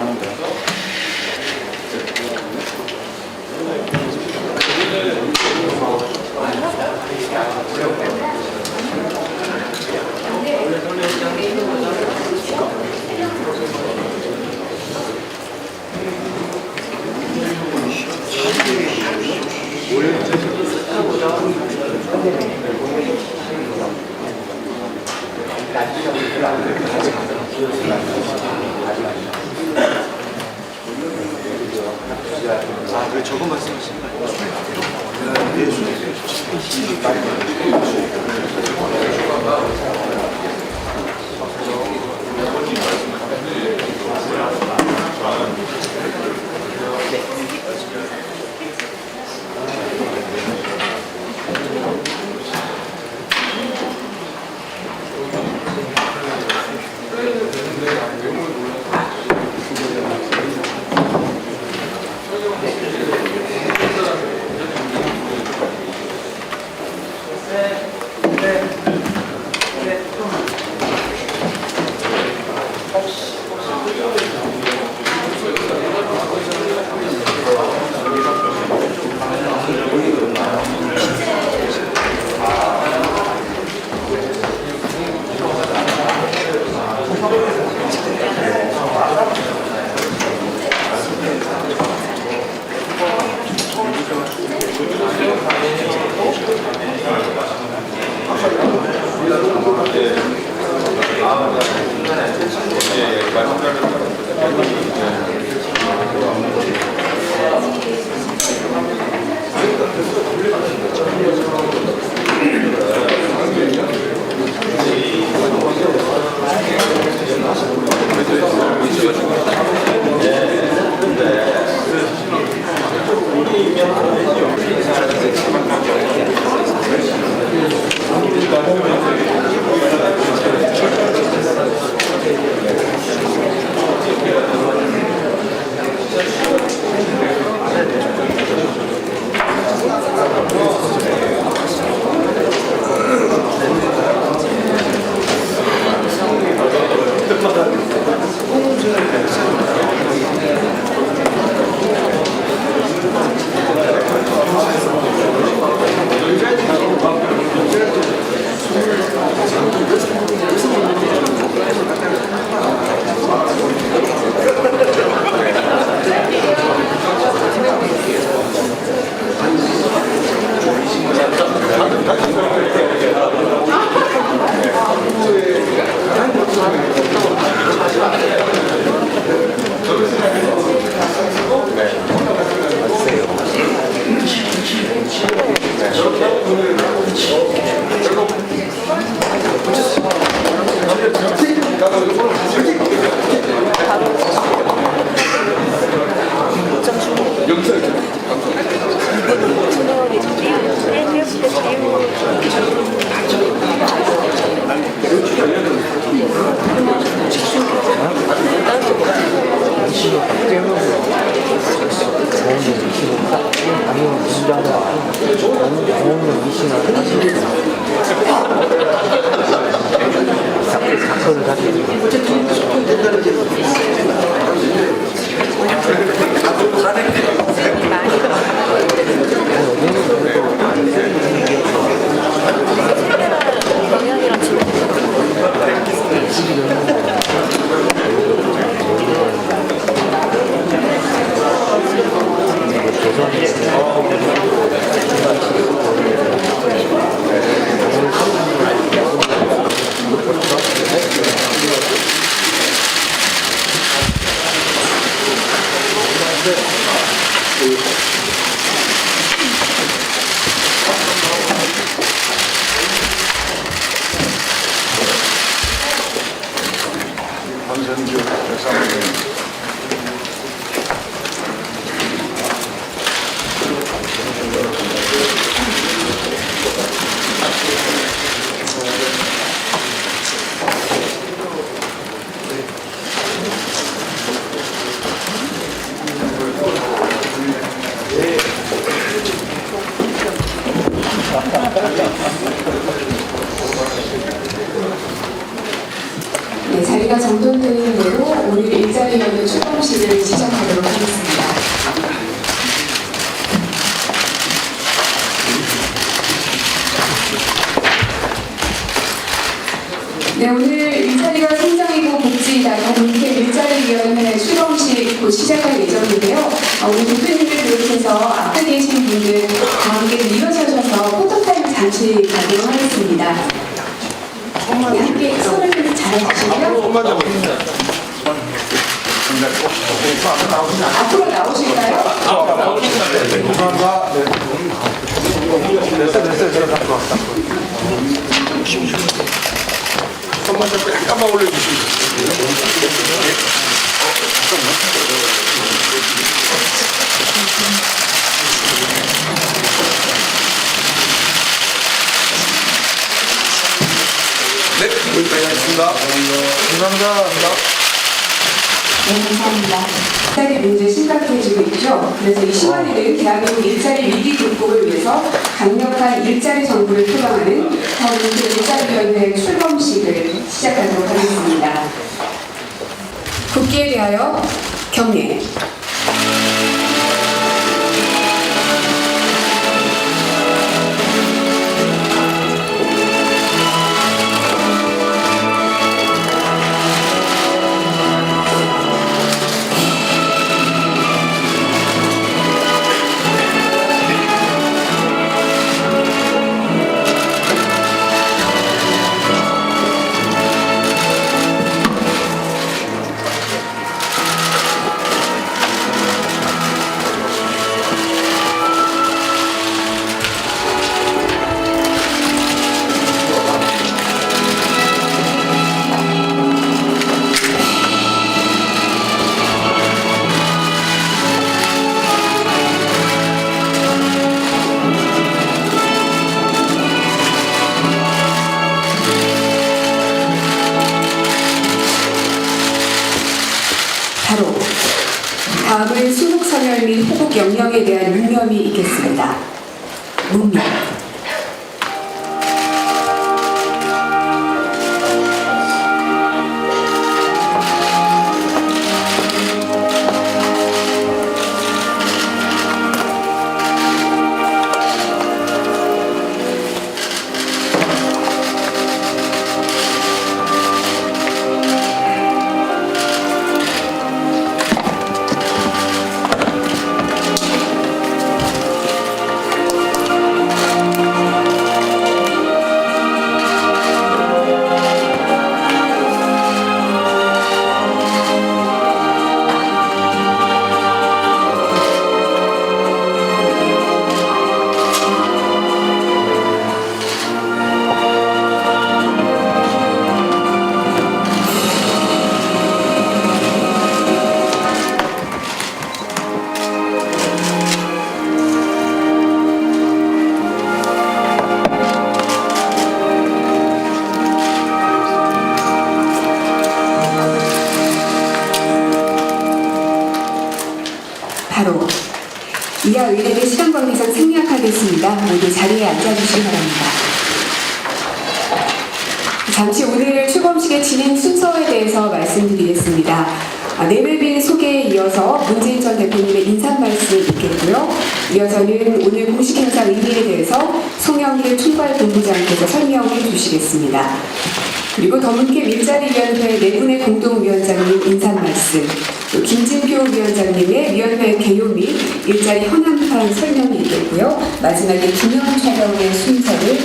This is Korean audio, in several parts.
하는데. 아, 왜 저거 말씀하시는 네, 잘 자리가 정돈되는 대로 오늘 일자리위원회 출범식을 시작하도록 하겠습니다. 네, 오늘 일자리가 성장이고 복지이다. 더문캠 일자리위원회 출범식 곧 시작할 예정인데요. 오늘 대표님을 비롯해서 앞에 계신 분들 가운데 일어서셔서 포토타임 잠시 가도록 하겠습니다. 네, 함께 손을 잘해주시고요. 손만 잡아주세요. 앞으로 나오실까요? 감사합니다. 됐어. 손만 잡고 약간만 올려주시면 네, 여기까지 하겠습니다. 감사합니다. 네, 감사합니다. 일자리 문제 심각해지고 있죠. 그래서 이 10월에는 대한민국 일자리 위기 극복을 위해서 강력한 일자리 정부를 표방하는 더문캠 일자리위원회 출범식을 시작하도록 하겠습니다. 국기에 대하여 경례. 바로 다음은 수목선열 및 호국 영령에 대한 묵념이 있겠습니다. 묵념. 바로 이하 의뢰의 시간 관계상 생략하겠습니다. 모두 자리에 앉아주시기 바랍니다. 잠시 오늘 출범식의 진행 순서에 대해서 말씀드리겠습니다. 내외빈 소개에 이어서 문재인 전 대표님의 인사 말씀 있겠고요. 이어서는 오늘 공식 행사 의미에 대해서 송영길 총괄본부장께서 설명해 주시겠습니다. 그리고 더문캠 일자리위원회 네 분의 공동위원장님 인사 말씀, 또 김진표 위원장님의 위원회 개요 및 일자리 현안판 설명이 있겠고요. 마지막에 기념 촬영의 순서를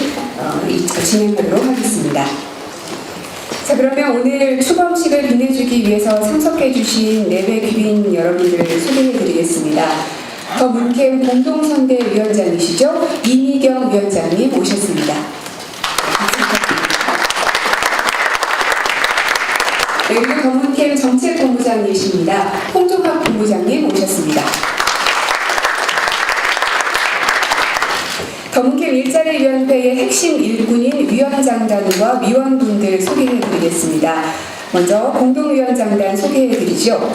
진행하도록 하겠습니다. 자, 그러면 오늘 출범식을 빛내주기 위해서 참석해주신 내외 귀빈 여러분들을 소개해드리겠습니다. 더문캠 공동선대위원장이시죠? 이미경 위원장님 오셨습니다. 네, 그리고 더문캠 정책본부장이십니다. 홍종학 본부장님 오셨습니다. 더문캠 일자리위원회의 핵심 일꾼인 위원장단과 위원분들 소개해드리겠습니다. 먼저 공동위원장단 소개해드리죠.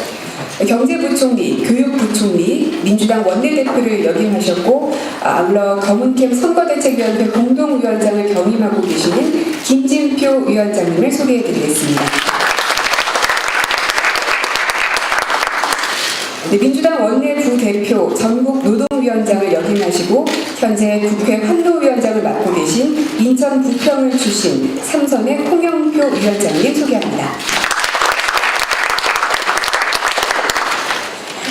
경제부총리, 교육부총리, 민주당 원내대표를 역임하셨고 아울러 더문캠 선거대책위원회 공동위원장을 겸임하고 계시는 김진표 위원장님을 소개해드리겠습니다. 네, 민주당 원내 부대표 전국 노동위원장을 역임하시고 현재 국회 환노위원장을 맡고 계신 인천 부평을 출신 삼선의 홍영표 위원장님 소개합니다.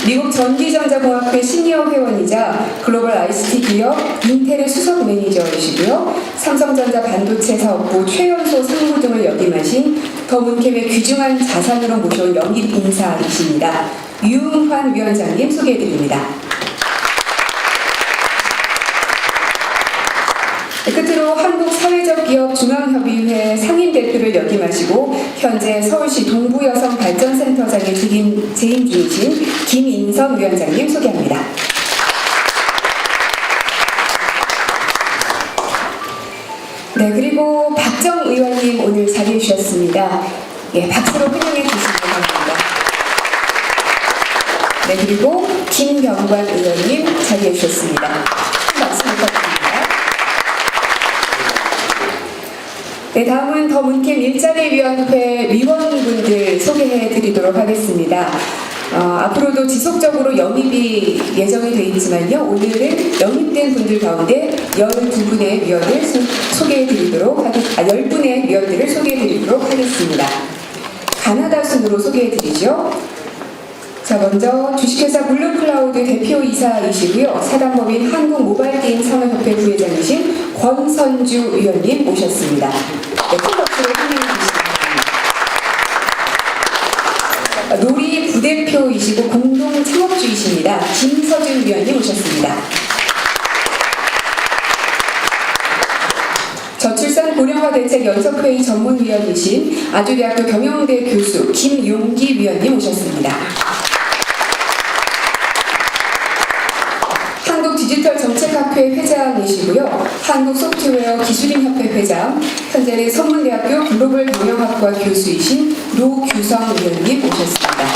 미국 전기전자공학회 시니어 회원이자 글로벌 ICT 기업 인텔의 수석 매니저이시고요. 삼성전자 반도체 사업부 최연소 상무 등을 역임하신 더문캠의 귀중한 자산으로 모셔온 영입 인사이십니다. 유흥환 위원장님 소개해드립니다. 끝으로 한국사회적기업중앙협의회 상임대표를 역임하시고 현재 서울시 동부여성발전센터장에 재임 중이신 김인선 위원장님 소개합니다. 네, 그리고 박정 의원님 오늘 자리해 주셨습니다. 예, 박수로 환영해 주시기 바랍니다. 네, 그리고 김병관 의원님 자리해 주셨습니다. 큰 박수 부탁드립니다. 네, 다음은 더문캠 일자리위원회 위원분들 소개해 드리도록 하겠습니다. 앞으로도 지속적으로 영입이 예정이 되어 있지만요. 오늘은 영입된 분들 가운데 12분의 위원을 소개해 드리도록 10분의 위원들을 소개해 드리도록 하겠습니다. 가나다 순으로 소개해 드리죠. 자, 먼저 주식회사 블루클라우드 대표이사이시고요. 사단법인 한국모바일게임산업협회 부회장이신 권선주 위원님 모셨습니다. 네, 큰 박수로 환영해 주시기 바랍니다. 놀이 부대표이시고 공동창업주이십니다. 김서준 위원님 모셨습니다. 저출산 고령화 대책 연석회의 전문위원이신 아주대학교 경영대 교수 김용기 위원님 모셨습니다. 한국디지털정책학회 회장이시고요. 한국소프트웨어 기술인협회 회장, 현재는 성문대학교 글로벌 경영학과 교수이신 노규성 위원님 모셨습니다.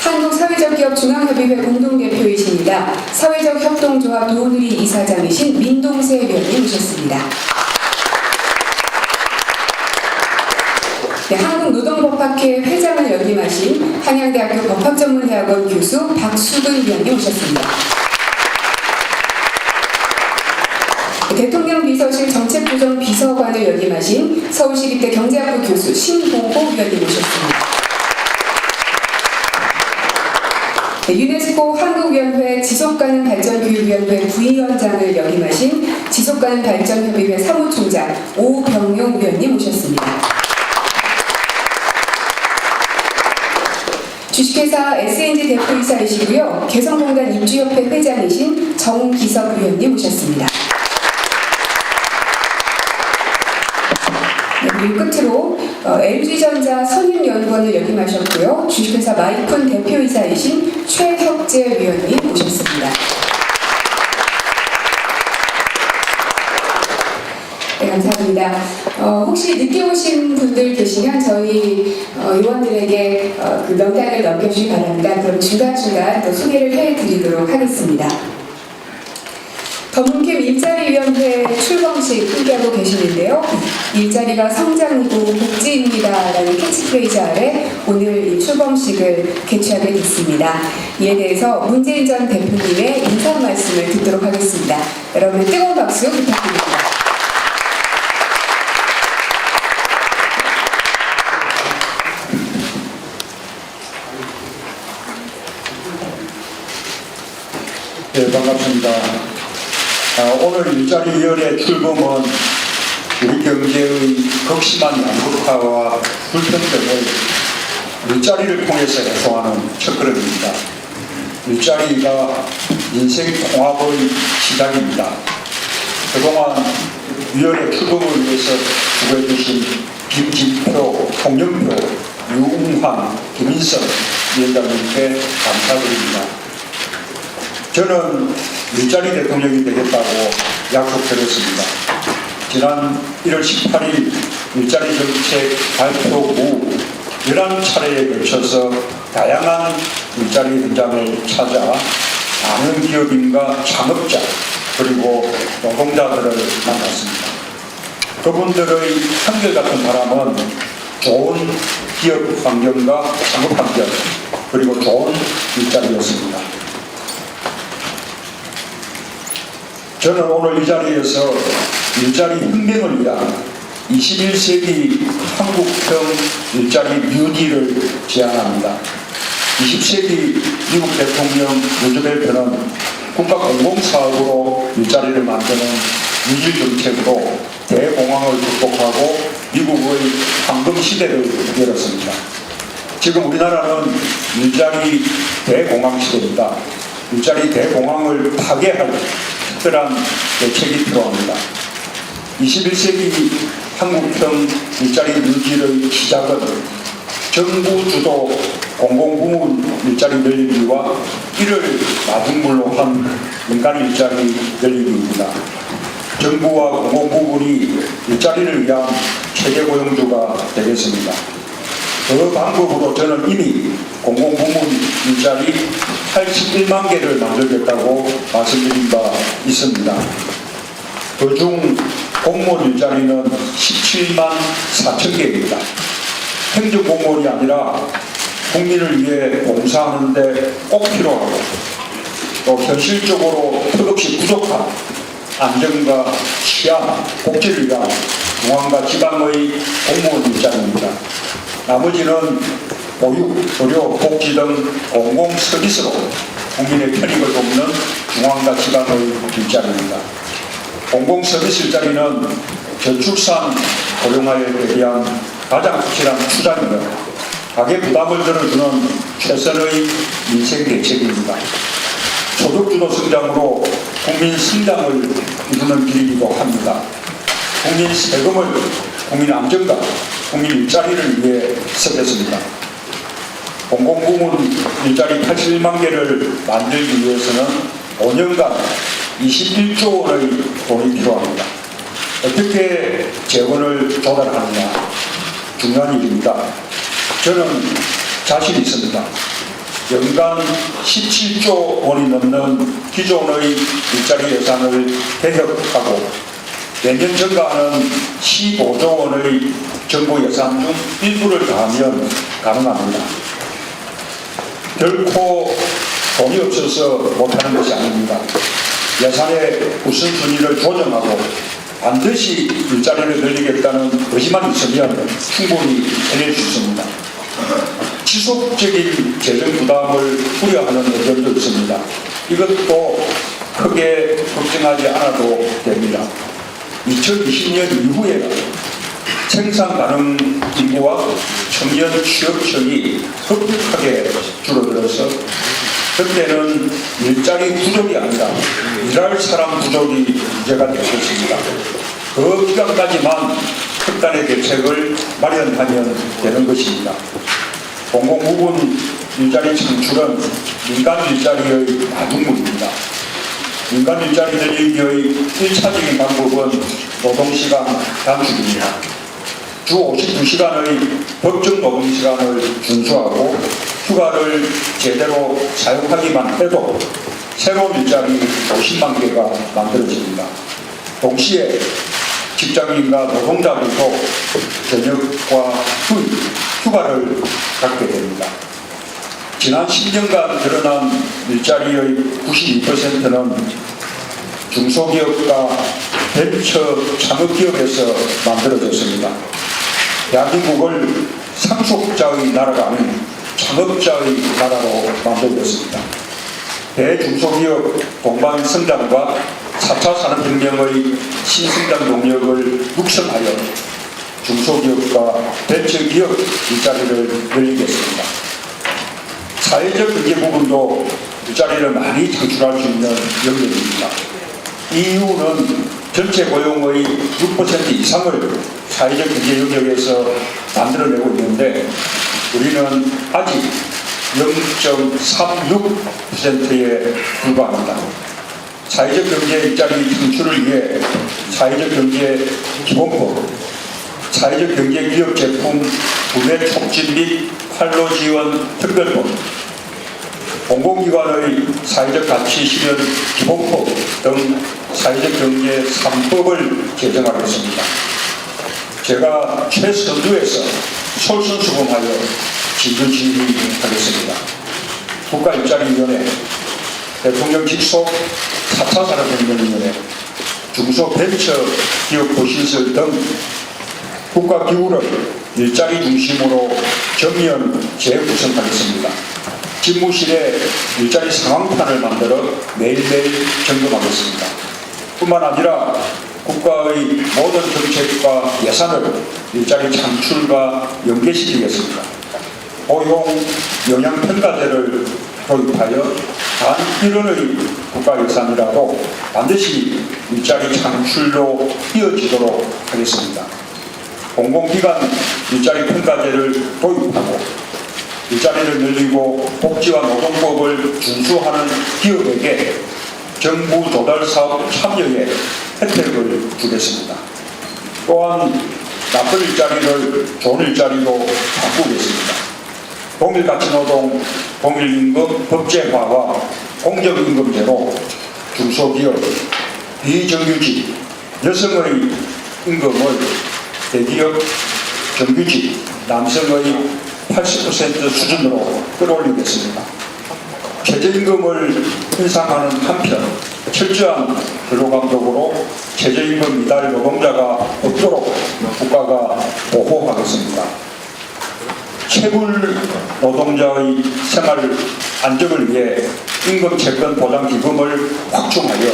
한국사회적기업중앙협의회 공동대표이십니다. 사회적협동조합 노누리 이사장이신 민동세 위원님 모셨습니다. 네, 한국노동법학회 회장을 역임하신 한양대학교 법학전문대학원 교수 박수근 위원님 오셨습니다. 네, 대통령 비서실 정책조정 비서관을 역임하신 서울시립대 경제학부 교수 신봉호 위원님 오셨습니다. 네, 유네스코 한국위원회 지속가능발전교육위원회 부위원장을 역임하신 지속가능발전협의회 사무총장 오병용 위원님 오셨습니다. 주식회사 SNG 대표이사이시고요. 개성공단 입주협회 회장이신 정기석 위원님 모셨습니다. 네, 그리고 끝으로 LG전자 선임연구원을 역임하셨고요. 주식회사 마이콘 대표이사이신 최혁재 위원님 모셨습니다. 네, 감사합니다. 혹시 늦게 오신 분들 계시면 저희 의원들에게 그 명단을 넘겨주시기 바랍니다. 그럼 중간중간 또 소개를 해드리도록 하겠습니다. 더문캠 일자리위원회 출범식 함께하고 계시는데요. 일자리가 성장이고 복지입니다 라는 캐치프레이즈 아래 오늘 이 출범식을 개최하게 됐습니다. 이에 대해서 문재인 전 대표님의 인사 말씀을 듣도록 하겠습니다. 여러분 뜨거운 박수 부탁드립니다. 네, 반갑습니다. 오늘 일자리위원회 출범은 우리 경제의 극심한 양극화와 불평등을 일자리를 통해서 해소하는 첫걸음입니다. 일자리가 인생 통합의 시작입니다. 그동안 위원회 출범을 위해서 수고해주신 김진표, 홍영표, 유웅환, 김인선 위원장님께 감사드립니다. 저는 일자리 대통령이 되겠다고 약속드렸습니다. 지난 1월 18일 일자리 정책 발표 후 11차례에 걸쳐서 다양한 일자리 현장을 찾아 많은 기업인과 창업자 그리고 노동자들을 만났습니다. 그분들의 한결같은 바람은 좋은 기업 환경과 창업 환경, 그리고 좋은 일자리였습니다. 저는 오늘 이 자리에서 일자리 혁명을 위한 21세기 한국형 일자리 뉴딜을 제안합니다. 20세기 미국 대통령 루즈벨트는 국가 공공사업으로 일자리를 만드는 뉴딜 정책으로 대공황을 극복하고 미국의 황금 시대를 열었습니다. 지금 우리나라는 일자리 대공황 시대입니다. 일자리 대공황을 파괴할 특별한 대책이 필요합니다. 21세기 한국형 일자리 뉴딜의 시작은 정부 주도 공공부문 일자리 늘리기와 이를 마중물로 한 민간 일자리 늘리기입니다. 정부와 공공부문이 일자리를 위한 최대 고용주가 되겠습니다. 그 방법으로 저는 이미 공공부문 일자리 81만 개를 만들겠다고 말씀드린 바 있습니다. 그중 공무원 일자리는 17만 4천 개입니다. 행정공무원이 아니라 국민을 위해 봉사하는 데 꼭 필요하고 또 현실적으로 턱없이 부족한 안정과 치안, 복지를 위한 중앙과 지방의 공무원 일자리입니다. 나머지는 보육, 의료, 복지 등 공공 서비스로 국민의 편익을 돕는 중앙과 지방의 일자리입니다. 공공 서비스 일자리는 저출산 고령화에 대한 가장 확실한 투자이며 가계 부담을 들어주는 최선의 민생 대책입니다. 소득주도 성장으로 국민 성장을 이루는 길이기도 합니다. 국민 세금을 국민 안정과 국민 일자리를 위해 쓰겠습니다. 공공부문 일자리 81만 개를 만들기 위해서는 5년간 21조 원의 돈이 필요합니다. 어떻게 재원을 조달하느냐 중요한 일입니다. 저는 자신 있습니다. 연간 17조 원이 넘는 기존의 일자리 예산을 개혁하고 몇 년 전과는 15조 원의 정부 예산 중 일부를 더하면 가능합니다. 결코 돈이 없어서 못하는 것이 아닙니다. 예산의 우선순위를 조정하고 반드시 일자리를 늘리겠다는 의지만 있으면 충분히 해낼 수 있습니다. 지속적인 재정 부담을 우려하는 의견도 있습니다. 이것도 크게 걱정하지 않아도 됩니다. 2020년 이후에는 생산 가능 인구와 청년 취업층이 급격하게 줄어들어서 그때는 일자리 부족이 아니라 일할 사람 부족이 문제가 될 것입니다. 그 기간까지만 특단의 대책을 마련하면 되는 것입니다. 공공부문 일자리 창출은 민간 일자리의 마중물입니다. 민간 일자리 늘리기의 1차적인 방법은 노동시간 단축입니다. 주 52시간의 법정 노동시간을 준수하고 휴가를 제대로 사용하기만 해도 새로운 일자리 50만 개가 만들어집니다. 동시에 직장인과 노동자들도 저녁과 휴가를 갖게 됩니다. 지난 10년간 드러난 일자리의 92%는 중소기업과 벤처 창업기업에서 만들어졌습니다. 대한민국을 상속자의 나라가 아닌 창업자의 나라로 만들어졌습니다. 대중소기업 동반 성장과 4차 산업혁명의 신성장 동력을 육성하여 중소기업과 벤처기업 일자리를 늘리겠습니다. 사회적 경제 부분도 일자리를 많이 창출할 수 있는 영역입니다. EU는 전체 고용의 6% 이상을 사회적 경제 영역에서 만들어내고 있는데 우리는 아직 0.36%에 불과합니다. 사회적 경제 일자리 창출을 위해 사회적 경제 기본법, 사회적 경제 기업 제품 구매 촉진 및 판로 지원 특별법, 공공기관의 사회적 가치 실현 기본법 등 사회적 경제 3법을 제정하겠습니다. 제가 최선두에서 솔선수범하여 진두지휘하겠습니다. 국가일자리위원회, 대통령 직속 4차 산업혁명위원회, 중소벤처기업부시설 등 국가기구를 일자리 중심으로 전면 재구성하겠습니다. 집무실에 일자리 상황판을 만들어 매일매일 점검하겠습니다. 뿐만 아니라 국가의 모든 정책과 예산을 일자리 창출과 연계시키겠습니다. 고용 영향평가제를 도입하여 단 1원의 국가 예산이라도 반드시 일자리 창출로 이어지도록 하겠습니다. 공공기관 일자리 평가제를 도입하고 일자리를 늘리고 복지와 노동법을 준수하는 기업에게 정부 조달 사업 참여에 혜택을 주겠습니다. 또한 나쁜 일자리를 좋은 일자리로 바꾸겠습니다. 동일가치노동, 동일임금 법제화와 공정임금제로 중소기업, 비정규직, 여성의 임금을 대기업, 정규직, 남성의 80% 수준으로 끌어올리겠습니다. 최저임금을 인상하는 한편 철저한 근로감독으로 최저임금 미달 노동자가 없도록 국가가 보호하겠습니다. 체불 노동자의 생활 안정을 위해 임금 채권 보장 기금을 확충하여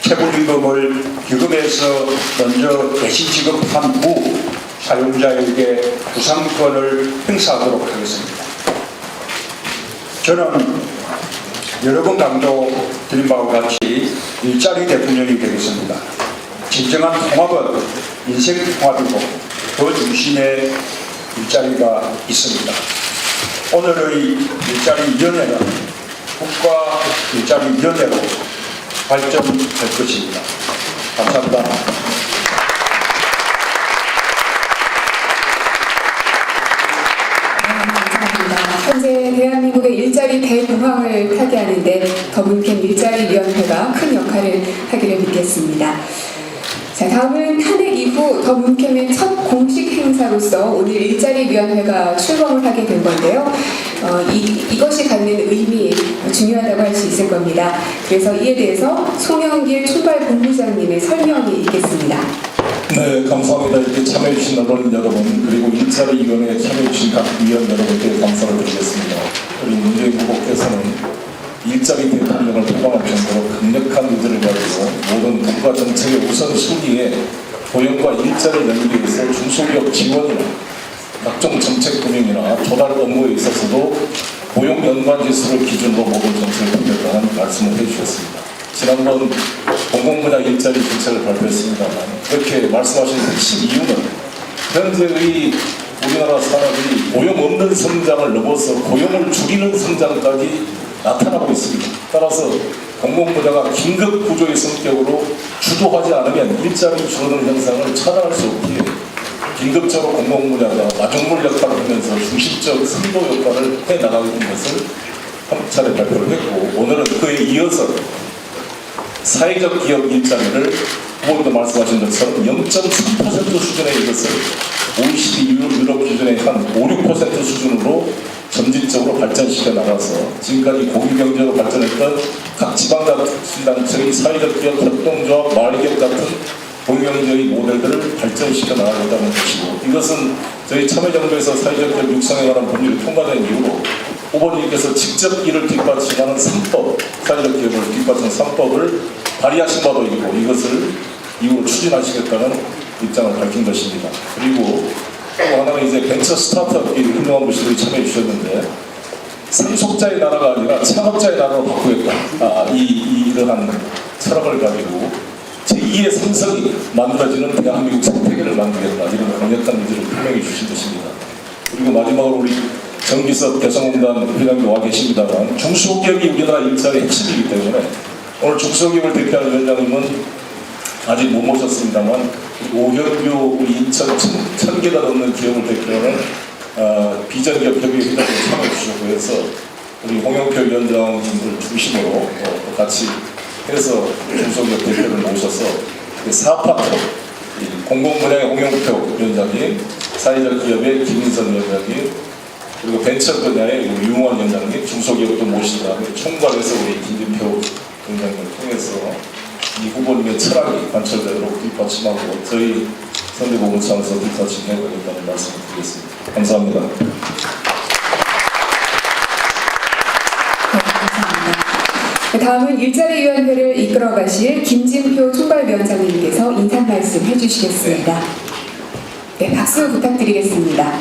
체불임금을 기금에서 먼저 대신 지급한 후 사용자에게 구상권을 행사하도록 하겠습니다. 저는 여러 번 강조드린 바와 같이 일자리 대통령이 되겠습니다. 진정한 통합은 인생 통합이고 그 중심에 일자리가 있습니다. 오늘의 일자리위원회는 국가 일자리위원회로 발전할 것입니다. 감사합니다. 현재 대한민국의 일자리 대부황을 타개하는데 더문캠 일자리위원회가 큰 역할을 하기를 믿겠습니다. 자, 다음은 탄핵 이후 더문캠의 첫 공식 행사로서 오늘 일자리위원회가 출범을 하게 된 건데요. 이것이 갖는 의미 중요하다고 할 수 있을 겁니다. 그래서 이에 대해서 송영길 총괄본부장님의 설명이 있겠습니다. 네, 감사합니다. 이렇게 참여해주신 언론 여러분, 그리고 일자리위원회에 참여해주신 각 위원 여러분께 감사를 드리겠습니다. 우리 문재인 후보께서는 일자리 대통령을 포함할 정도로 강력한 의지를 가지고 모든 국가 정책의 우선순위에 고용과 일자리를 늘리기 위해서 중소기업 지원이나 각종 정책 금융이나 조달 업무에 있어서도 고용 연관 지수를 기준으로 모든 정책을 통했다는 말씀을 해주셨습니다. 지난번 공공분야 일자리 정책을 발표했습니다만 그렇게 말씀하신 핵심 이유는 현재의 우리나라 산업이 고용 없는 성장을 넘어서 고용을 줄이는 성장까지 나타나고 있습니다. 따라서 공공분야가 긴급 구조의 성격으로 주도하지 않으면 일자리 줄어드는 현상을 차단할 수 없기에 긴급적으로 공공분야가 마중물 역할을 하면서 중심적 선도 역할을 해나가고 있는 것을 한 차례 발표를 했고, 오늘은 그에 이어서 사회적 기업 일자리를 후보님도 말씀하신 것처럼 0.3% 수준의 이것을 OECD 유럽 기준의 한 5, 6% 수준으로 점진적으로 발전시켜 나가서 지금까지 고기경제로 발전했던 각 지방자치단체의 사회적 기업 협동조합, 마을기업 같은 공경제의 모델들을 발전시켜 나가겠다는 것이고, 이것은 저희 참여정부에서 사회적 기업 육성에 관한 법률이 통과된 이후로 후보님께서 직접 이를 뒷받침하는 3법, 사회적 기업을 뒷받치는 3법을 발의하신 바도 있고 이것을 이후로 추진하시겠다는 입장을 밝힌 것입니다. 그리고 또 하나는 이제 벤처 스타트업이 훌륭한 분들이 참여해 주셨는데 상속자의 나라가 아니라 창업자의 나라로 바꾸겠다. 이러한 철학을 가지고 제2의 삼성이 만들어지는 대한민국 생태계를 만들겠다. 이런 강력한 의지를 표명해 주신 것입니다. 그리고 마지막으로 우리 정기섭 개성공단 회장님 와 계십니다만 중소기업이 우리나라 일자리의 핵심이기 때문에 오늘 중소기업을 대표하는 위원장님은 아직 못 모셨습니다만 오현규 우리 인천 1000개가 넘는 기업을 대표하는 비전기업 협의회 회장님 참여해 주셨고 해서 우리 홍영표 위원장님을 중심으로 같이 해서 중소기업 대표를 모셔서 4파트 공공분야의 홍영표 위원장님, 사회적 기업의 김인선 위원장님, 그리고 벤처 분야의 유흥원 위원장님, 중소기업도 모신 다음에 총괄해서 우리 김진표 위원장님을 통해서 이 후보님의 철학이 관철되도록 뒷받침하고 저희 선대본부차원에서 뒷받침해야겠다는 말씀을 드리겠습니다. 감사합니다. 다음은 일자리위원회를 이끌어 가실 김진표 총괄위원장님께서 인사 말씀 해주시겠습니다. 네, 박수 부탁드리겠습니다.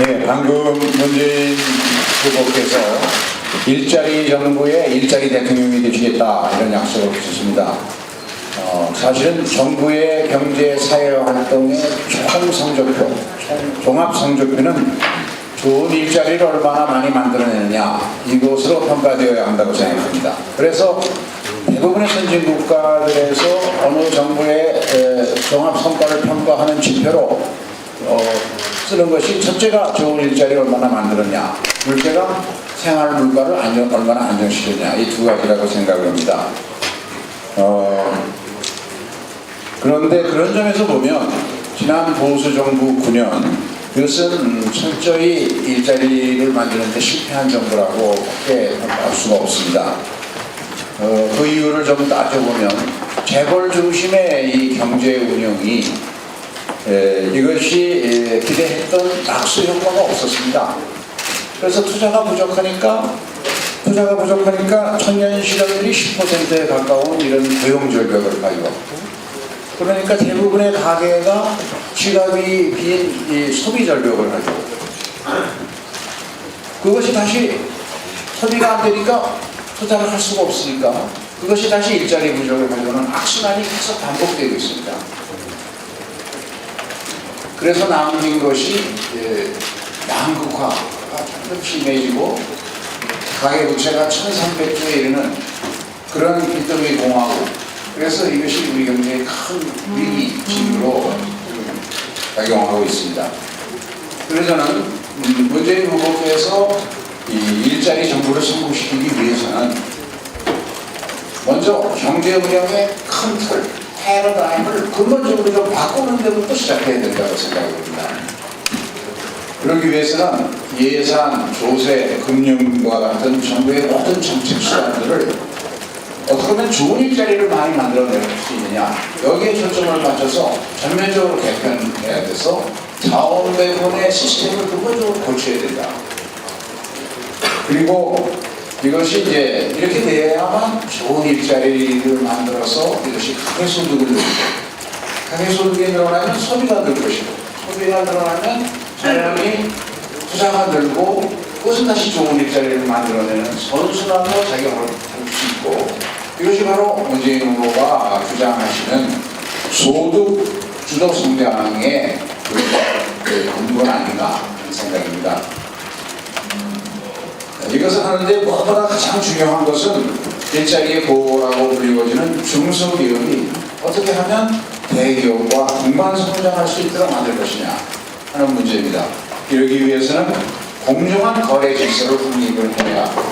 네, 방금 문재인 후보께서 일자리 정부의 일자리 대통령이 되시겠다 이런 약속을 주셨습니다. 사실은 정부의 경제 사회 활동의 총성적표, 종합성적표는 좋은 일자리를 얼마나 많이 만들어내느냐 이것으로 평가되어야 한다고 생각합니다. 그래서 대부분의 선진국가들에서 어느 정부의 종합성과를 평가하는 지표로 쓰는 것이 첫째가 좋은 일자리를 얼마나 만들었냐, 둘째가 생활 물가를 얼마나 안정시켰냐, 이 두 가지라고 생각을 합니다. 그런데 그런 점에서 보면 지난 보수 정부 9년 그것은 철저히 일자리를 만드는 데 실패한 정부라고 밖에 할 수가 없습니다. 그 이유를 좀 따져보면 재벌 중심의 이 경제 운영이 이것이 기대했던 낙수 효과가 없었습니다. 그래서 투자가 부족하니까 청년 실업률이 10%에 가까운 이런 고용 절벽을 가져왔고, 그러니까 대부분의 가게가 지갑이 빈 이 소비 절벽을 가져왔고, 그것이 다시 소비가 안 되니까 투자를 할 수가 없으니까 그것이 다시 일자리 부족을 가져오는 악순환이 계속 반복되고 있습니다. 그래서 남긴 것이 양극화가 점점 심해지고 가계부채가 1300조에 이르는 그런 빚더미 공화국, 그래서 이것이 우리 경제의 큰 위기 징후로 작용하고 있습니다. 그래서 저는 문재인 후보께서 이 일자리 정부를 성공시키기 위해서는 먼저 경제 운영의 큰 틀, 패러다임을 근본적으로 좀 바꾸는 데부터 시작해야 된다고 생각합니다. 그러기 위해서는 예산, 조세, 금융과 같은 정부의 모든 정책 수단들을 어떻게 하면 좋은 일자리를 많이 만들어낼 수 있느냐, 여기에 초점을 맞춰서 전면적으로 개편해야 돼서 자원 배분의 시스템을 근본적으로 고쳐야 된다. 그리고 이것이 이제 이렇게 돼야만 좋은 일자리를 만들어서 이것이 가계소득을 늘리고, 가계소득이 늘어나면 소비가 늘 것이고, 소비가 늘어나면 자연히 투자가 늘고, 그것은 다시 좋은 일자리를 만들어내는 선순환으로 작용을 할 수 있고, 이것이 바로 문재인 후보가 주장하시는 소득 주도 성장의 근본 아닌가 하는 생각입니다. 이것을 하는데 무엇보다 가장 중요한 것은 일자리의 보호라고 불리워지는 중소기업이 어떻게 하면 대기업과 동반 성장할 수 있도록 만들 것이냐 하는 문제입니다. 이러기 위해서는 공정한 거래 질서를 확립을 해야 하고,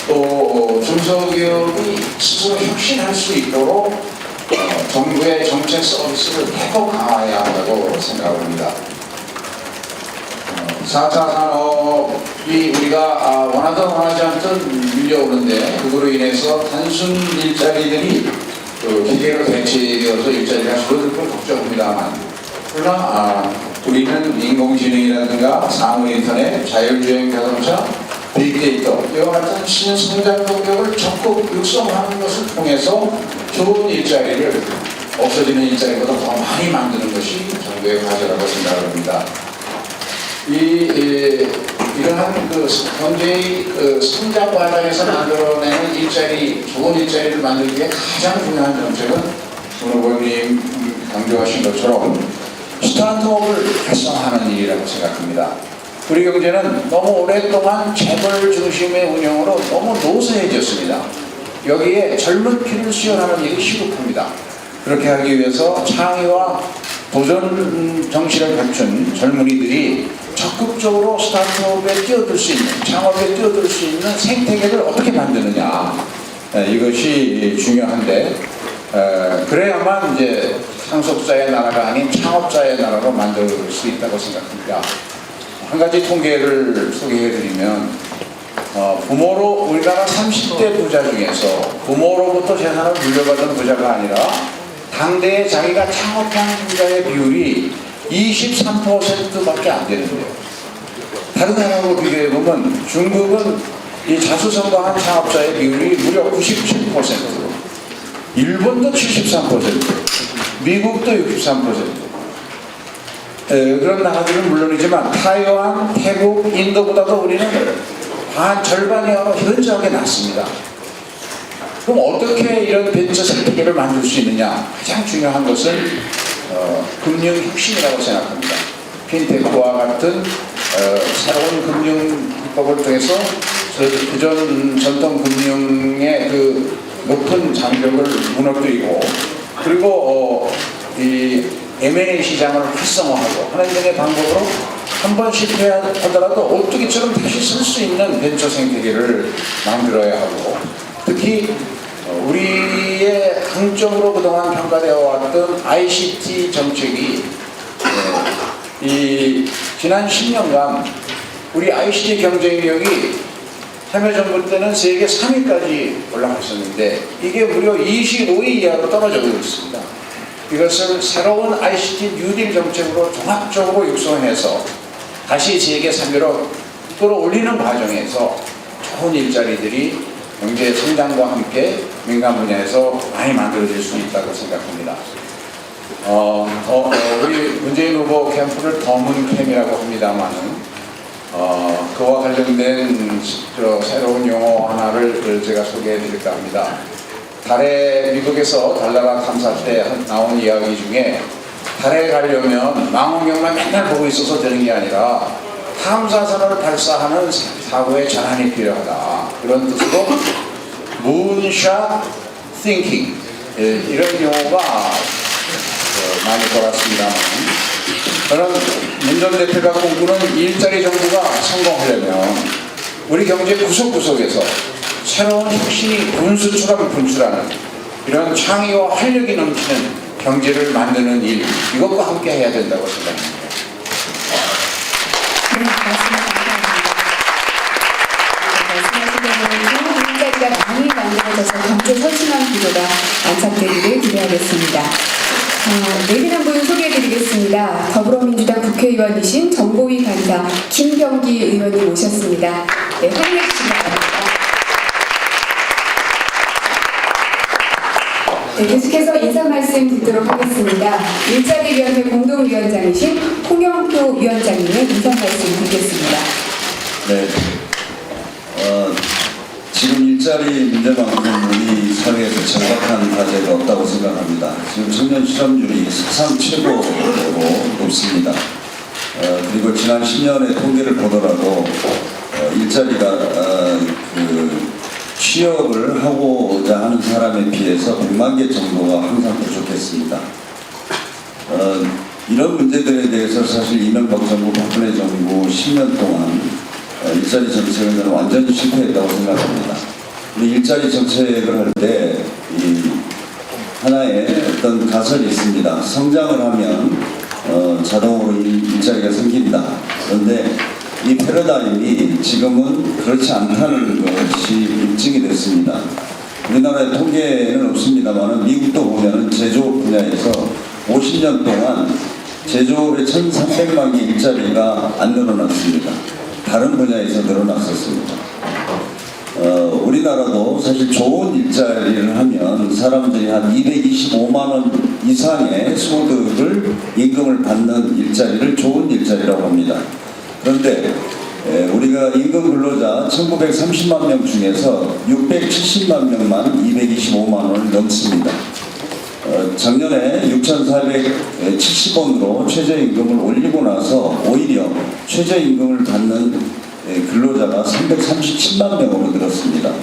또 중소기업이 스스로 혁신할 수 있도록 정부의 정책 서비스를 대폭 강화해야 한다고 생각합니다. 4차 산업이 우리가 원하든 원하지 않든 밀려오는데, 그거로 인해서 단순 일자리들이 기계로 대체되어서 일자리가 줄어들 걸 걱정합니다만, 그러나 우리는 인공지능이라든가 상호인터넷, 자율주행 자동차, 빅데이터 이와 같은 신성장 동력을 적극 육성하는 것을 통해서 좋은 일자리를 없어지는 일자리보다 더 많이 만드는 것이 정부의 과제라고 생각합니다. 이러한 경제의 성장 과정에서 만들어내는 일자리, 좋은 일자리를 만들기 위해 가장 중요한 정책은 문 후보님 강조하신 것처럼 스타트업을 활성화하는 일이라고 생각합니다. 우리 경제는 너무 오랫동안 재벌 중심의 운영으로 너무 노쇠해졌습니다. 여기에 젊은 피를 수혈하는 일이 시급합니다. 그렇게 하기 위해서 창의와 도전 정신을 갖춘 젊은이들이 적극적으로 스타트업에 뛰어들 수 있는, 창업에 뛰어들 수 있는 생태계를 어떻게 만드느냐 이것이 중요한데 그래야만 이제 상속자의 나라가 아닌 창업자의 나라로 만들 수 있다고 생각합니다. 한 가지 통계를 소개해드리면 부모로 우리나라 30대 부자 중에서 부모로부터 재산을 물려받은 부자가 아니라 당대에 자기가 창업한 부자의 비율이 23%밖에 안 되는데요. 다른 나라하고 비교해보면 중국은 이 자수성가한 창업자의 비율이 무려 97%, 일본도 73%, 미국도 63%. 그런 나라들은 물론이지만 타이완, 태국, 인도보다도 우리는 절반이 현저하게 낮습니다. 그럼 어떻게 이런 벤처 생태계를 만들 수 있느냐? 가장 중요한 것은 금융 혁신이라고 생각합니다. 핀테크와 같은 새로운 금융 기법을 통해서 그전 전통 금융의 그 높은 장벽을 무너뜨리고 그리고 이 M&A 시장을 활성화하고 하는 등의 방법으로 한 번 실패하더라도 오뚜기처럼 다시 쓸 수 있는 벤처 생태계를 만들어야 하고 특히 우리의 강점으로 그동안 평가되어 왔던 ICT 정책이 이 지난 10년간 우리 ICT 경쟁력이 참여정부 때는 세계 3위까지 올라갔었는데 이게 무려 25위 이하로 떨어지고 있습니다. 이것을 새로운 ICT 뉴딜 정책으로 종합적으로 육성해서 다시 세계 3위로 끌어올리는 과정에서 좋은 일자리들이 경제 성장과 함께 민간 분야에서 많이 만들어질 수 있다고 생각합니다. 우리 문재인 후보 캠프를 더문캠이라고 합니다만은 그와 관련된 새로운 용어 하나를 제가 소개해 드릴까 합니다. 미국에서 달나라 탐사 때 나온 이야기 중에 달에 가려면 망원경만 맨날 보고 있어서 되는 게 아니라 탐사선을 발사하는 사고의 전환이 필요하다. 그런 뜻으로 문샷 띵킹 이런 용어가 많이 돌았습니다만 저는 문 전 대표가 꿈꾸는 일자리 정부가 성공하려면 우리 경제 구석구석에서 새로운 혁신이 분수처럼 분출하는 이런 창의와 활력이 넘치는 경제를 만드는 일 이것과 함께 해야 된다고 생각합니다. 네, 말씀하신 대로 일자리가 많이 만들어져서 경제 선순환 구조가 안착되기를 기대하겠습니다. 내빈 한 분 소개해드리겠습니다. 더불어민주당 국회의원이신 정보위 간사 김병기 의원님 모셨습니다. 네, 환영해 주시기 바랍니다. 네, 계속해서 인사 말씀 듣도록 하겠습니다. 일자리위원회 공동위원장이신 홍영표 위원장님의 인사 말씀 듣겠습니다. 네. 지금 일자리 문제만큼 우리 사회에서 절박한 과제가 없다고 생각합니다. 지금 청년 실업률이 사상 최고로 높습니다. 그리고 지난 10년의 통계를 보더라도 일자리가 취업을 하고자 하는 사람에 비해서 100만 개 정도가 항상 부족했습니다. 이런 문제들에 대해서 사실 이명박 정부, 박근혜 정부 10년 동안 일자리 정책은 저는 완전히 실패했다고 생각합니다. 우리 일자리 정책을 할 때 하나의 어떤 가설이 있습니다. 성장을 하면 자동으로 일자리가 생긴다. 그런데 이 패러다임이 지금은 그렇지 않다는 것이 입증이 됐습니다. 우리나라의 통계는 없습니다만 미국도 보면 제조업 분야에서 50년 동안 제조업의 1,300만 개 일자리가 안 늘어났습니다. 다른 분야에서 늘어났었습니다. 우리나라도 사실 좋은 일자리를 하면 사람들이 한 225만 원 이상의 소득을 임금을 받는 일자리를 좋은 일자리라고 합니다. 그런데 우리가 임금 근로자 1930만 명 중에서 670만 명만 225만 원을 넘습니다. 작년에 6,470원으로 최저임금을 올리고 나서 오히려 최저임금을 받는 근로자가 337만 명으로 늘었습니다.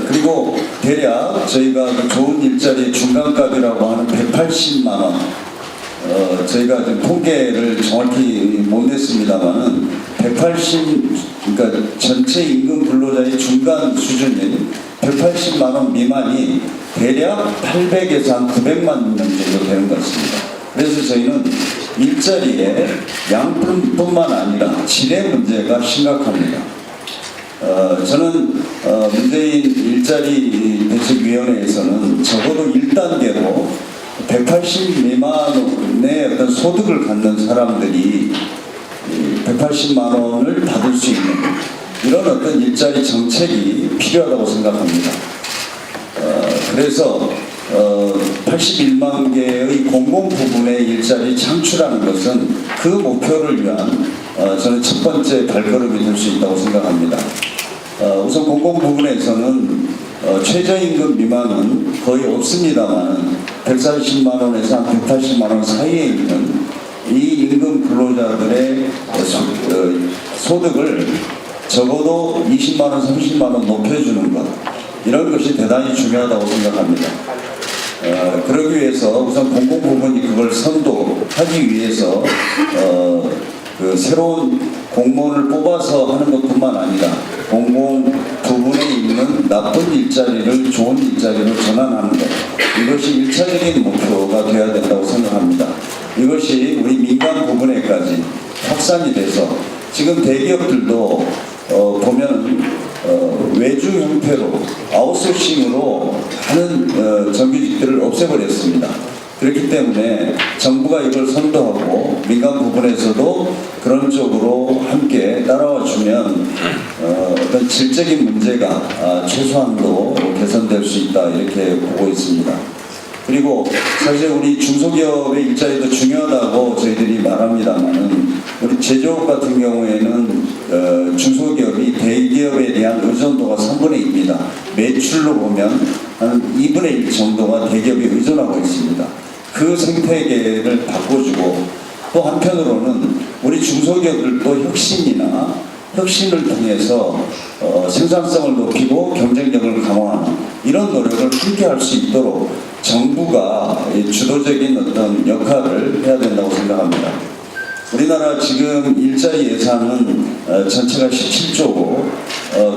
그리고 대략 저희가 그 좋은 일자리 중간값이라고 하는 180만 원, 저희가 좀 통계를 정확히 못 냈습니다만은 180, 그러니까 전체 임금 근로자의 중간 수준인 180만 원 미만이 대략 800에서 한 900만 명 정도 되는 것 같습니다. 그래서 저희는 일자리의 양뿐만 아니라 질의 문제가 심각합니다. 저는 문재인 일자리 대책위원회에서는 적어도 1단계로 180 미만의 어떤 소득을 갖는 사람들이 180만 원을 받을 수 있는 이런 어떤 일자리 정책이 필요하다고 생각합니다. 그래서 81만 개의 공공 부분의 일자리 창출하는 것은 그 목표를 위한 저는 첫 번째 발걸음이 될 수 있다고 생각합니다. 우선 공공 부분에서는 최저임금 미만은 거의 없습니다만 140만 원에서 한 180만 원 사이에 있는 이 임금 근로자들의 소득을 적어도 20만 원, 30만 원 높여주는 것, 이런 것이 대단히 중요하다고 생각합니다. 그러기 위해서 우선 공공 부문이 그걸 선도하기 위해서 그 새로운 공무원을 뽑아서 하는 것뿐만 아니라 공공 부문에 있는 나쁜 일자리를 좋은 일자리로 전환하는 것, 이것이 일차적인 목표가 되어야 된다고 생각합니다. 이것이 우리 민간 부문에까지 확산이 돼서 지금 대기업들도 보면 외주 형태로 아웃소싱으로 하는 정규직들을 없애버렸습니다. 그렇기 때문에 정부가 이걸 선도하고 민간 부분에서도 그런 쪽으로 함께 따라와 주면 어떤 질적인 문제가 최소한도 개선될 수 있다, 이렇게 보고 있습니다. 그리고 사실 우리 중소기업의 일자리도 중요하다고 저희들이 말합니다만은 우리 제조업 같은 경우에는 중소기업이 대기업에 대한 의존도가 3분의 2입니다. 매출로 보면 한 2분의 1 정도가 대기업에 의존하고 있습니다. 그 생태계를 바꿔주고 또 한편으로는 우리 중소기업들도 혁신을 통해서 생산성을 높이고 경쟁력을 강화하는 이런 노력을 함께 할 수 있도록 정부가 주도적인 어떤 역할을 해야 된다고 생각합니다. 우리나라 지금 일자리 예산은 전체가 17조고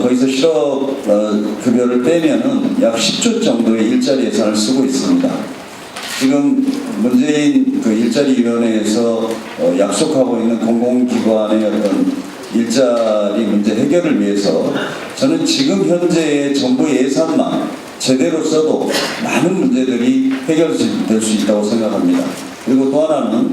거기서 실업급여를 빼면은 약 10조 정도의 일자리 예산을 쓰고 있습니다. 지금 문재인 그 일자리위원회에서 약속하고 있는 공공기관의 어떤 일자리 문제 해결을 위해서 저는 지금 현재의 정부 예산만 제대로 써도 많은 문제들이 해결될 수 있다고 생각합니다. 그리고 또 하나는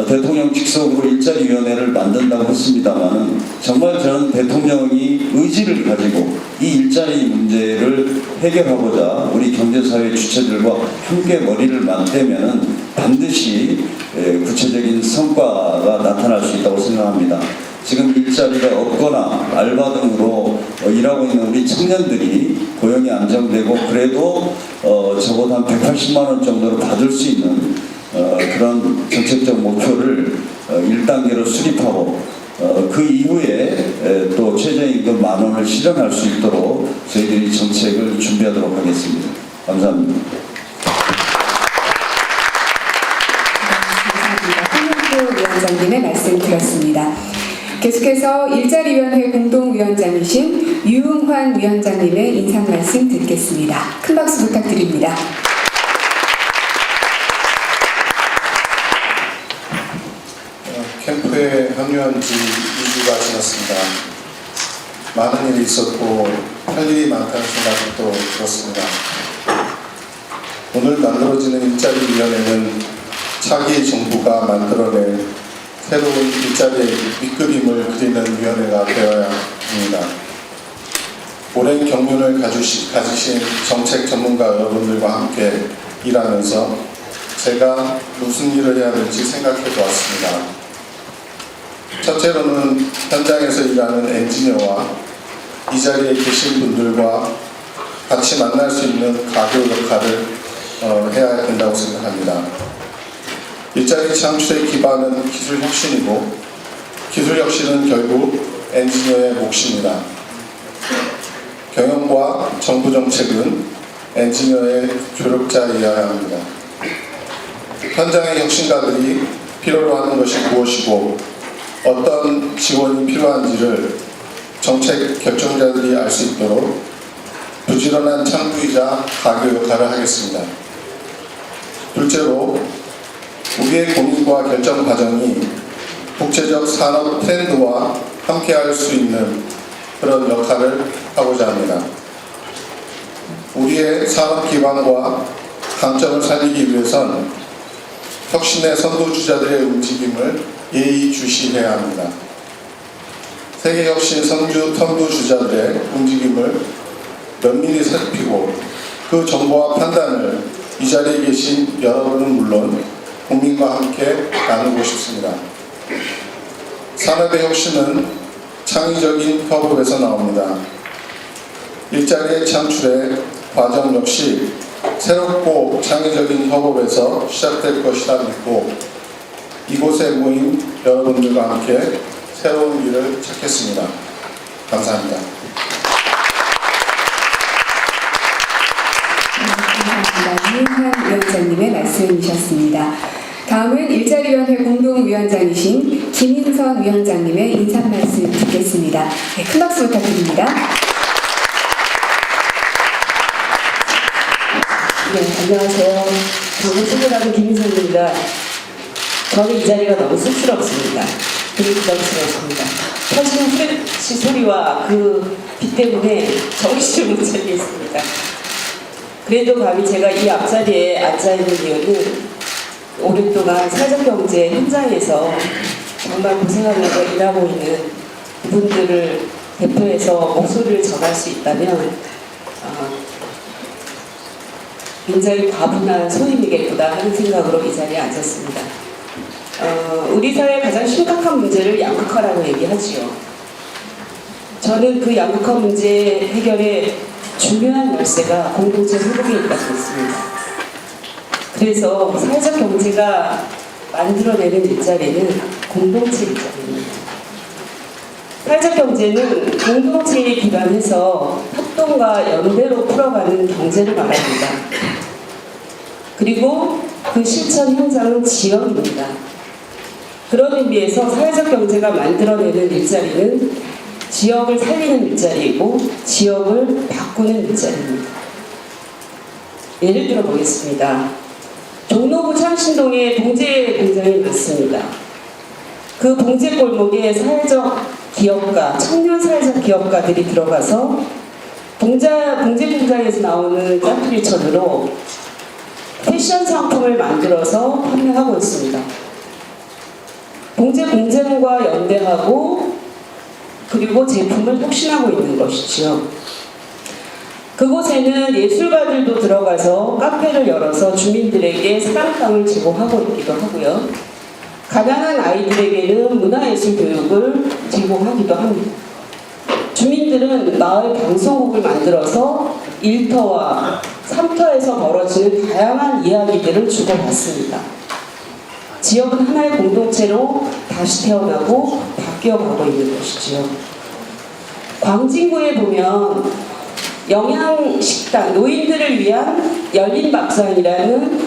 대통령 직속으로 일자리위원회를 만든다고 했습니다만은 정말 저는 대통령이 의지를 가지고 이 일자리 문제를 해결하고자 우리 경제사회 주체들과 함께 머리를 맞대면 반드시 구체적인 성과가 나타날 수 있다고 생각합니다. 지금 일자리가 없거나 알바 등으로 일하고 있는 우리 청년들이 고용이 안정되고 그래도 적어도 한 180만 원 정도를 받을 수 있는 그런 정책적 목표를 1단계로 수립하고 그 이후에 또 최저임금 10,000원을 실현할 수 있도록 저희들이 정책을 준비하도록 하겠습니다. 감사합니다. 황영표 위원장님의 말씀 드렸습니다. 계속해서 일자리위원회 공동위원장이신 유흥환 위원장님의 인상 말씀 듣겠습니다. 큰 박수 부탁드립니다. 캠프에 합류한 지 2주가 지났습니다. 많은 일이 있었고 할 일이 많다는 생각이 또 들었습니다. 오늘 만들어지는 일자리위원회는 차기 정부가 만들어낼 새로운 일자리의 밑그림을 그리는 위원회가 되어야 합니다. 오랜 경륜을 가지신 정책 전문가 여러분들과 함께 일하면서 제가 무슨 일을 해야 될지 생각해 보았습니다. 첫째로는 현장에서 일하는 엔지니어와 이 자리에 계신 분들과 같이 만날 수 있는 가교 역할을 해야 된다고 생각합니다. 일자리 창출의 기반은 기술 혁신이고 기술 혁신은 결국 엔지니어의 몫입니다. 경영과 정부 정책은 엔지니어의 조력자이어야 합니다. 현장의 혁신가들이 필요로 하는 것이 무엇이고 어떤 지원이 필요한지를 정책 결정자들이 알 수 있도록 부지런한 창구이자 가교 역할을 하겠습니다. 둘째로 우리의 고민과 결정 과정이 국제적 산업 트렌드와 함께할 수 있는 그런 역할을 하고자 합니다. 우리의 산업 기반과 강점을 살리기 위해선 혁신의 선도주자들의 움직임을 예의주시해야 합니다. 세계혁신 선두주자들의 움직임을 면밀히 살피고 그 정보와 판단을 이 자리에 계신 여러분은 물론 국민과 함께 나누고 싶습니다. 산업의 혁신은 창의적인 협업에서 나옵니다. 일자리의 창출의 과정 역시 새롭고 창의적인 협업에서 시작될 것이라 믿고 이곳에 모인 여러분들과 함께 새로운 길을 찾겠습니다. 감사합니다. 감사합니다. 이은환 위원장님의 말씀이셨습니다. 다음은 일자리위원회 공동위원장이신 김인선 위원장님의 인사 말씀 듣겠습니다. 네, 큰 박수 부탁드립니다. 네, 안녕하세요. 방금 소개받은 김인선입니다. 저는 이 자리가 너무 쑥스럽습니다. 그리고 부담스럽습니다. 터지는 후레쉬 소리와 그 빛 때문에 정신을 못 차리겠습니다. 그래도 감히 제가 이 앞자리에 앉아있는 이유는 오랫동안 사회적경제 현장에서 정말 고생하면서 일하고 있는 분들을 대표해서 목소리를 전할 수 있다면 굉장히 과분한 소임이겠구나 하는 생각으로 이 자리에 앉았습니다. 우리 사회의 가장 심각한 문제를 양극화라고 얘기하지요. 저는 그 양극화 문제 해결에 중요한 열쇠가 공동체 회복에 있다고 믿습니다. 그래서 사회적 경제가 만들어내는 일자리는 공동체 일자리입니다. 사회적 경제는 공동체에 기반해서 협동과 연대로 풀어가는 경제를 말합니다. 그리고 그 실천 현장은 지역입니다. 그런 의미에서 사회적 경제가 만들어내는 일자리는 지역을 살리는 일자리이고 지역을 바꾸는 일자리입니다. 예를 들어 보겠습니다. 종로구 창신동에 봉제 공장이 많습니다. 그 봉제 골목에 사회적 기업가, 청년 사회적 기업가들이 들어가서 봉제 공장에서 나오는 짜투리천으로 패션 상품을 만들어서 판매하고 있습니다. 봉제 공장과 연대하고 그리고 제품을 혁신하고 있는 것이지요. 그곳에는 예술가들도 들어가서 카페를 열어서 주민들에게 사랑방을 제공하고 있기도 하고요. 가난한 아이들에게는 문화예술 교육을 제공하기도 합니다. 주민들은 마을 방송국을 만들어서 일터와 삼터에서 벌어지는 다양한 이야기들을 주고받습니다. 지역은 하나의 공동체로 다시 태어나고 바뀌어가고 있는 것이지요. 광진구에 보면 영양식당, 노인들을 위한 열린밥상이라는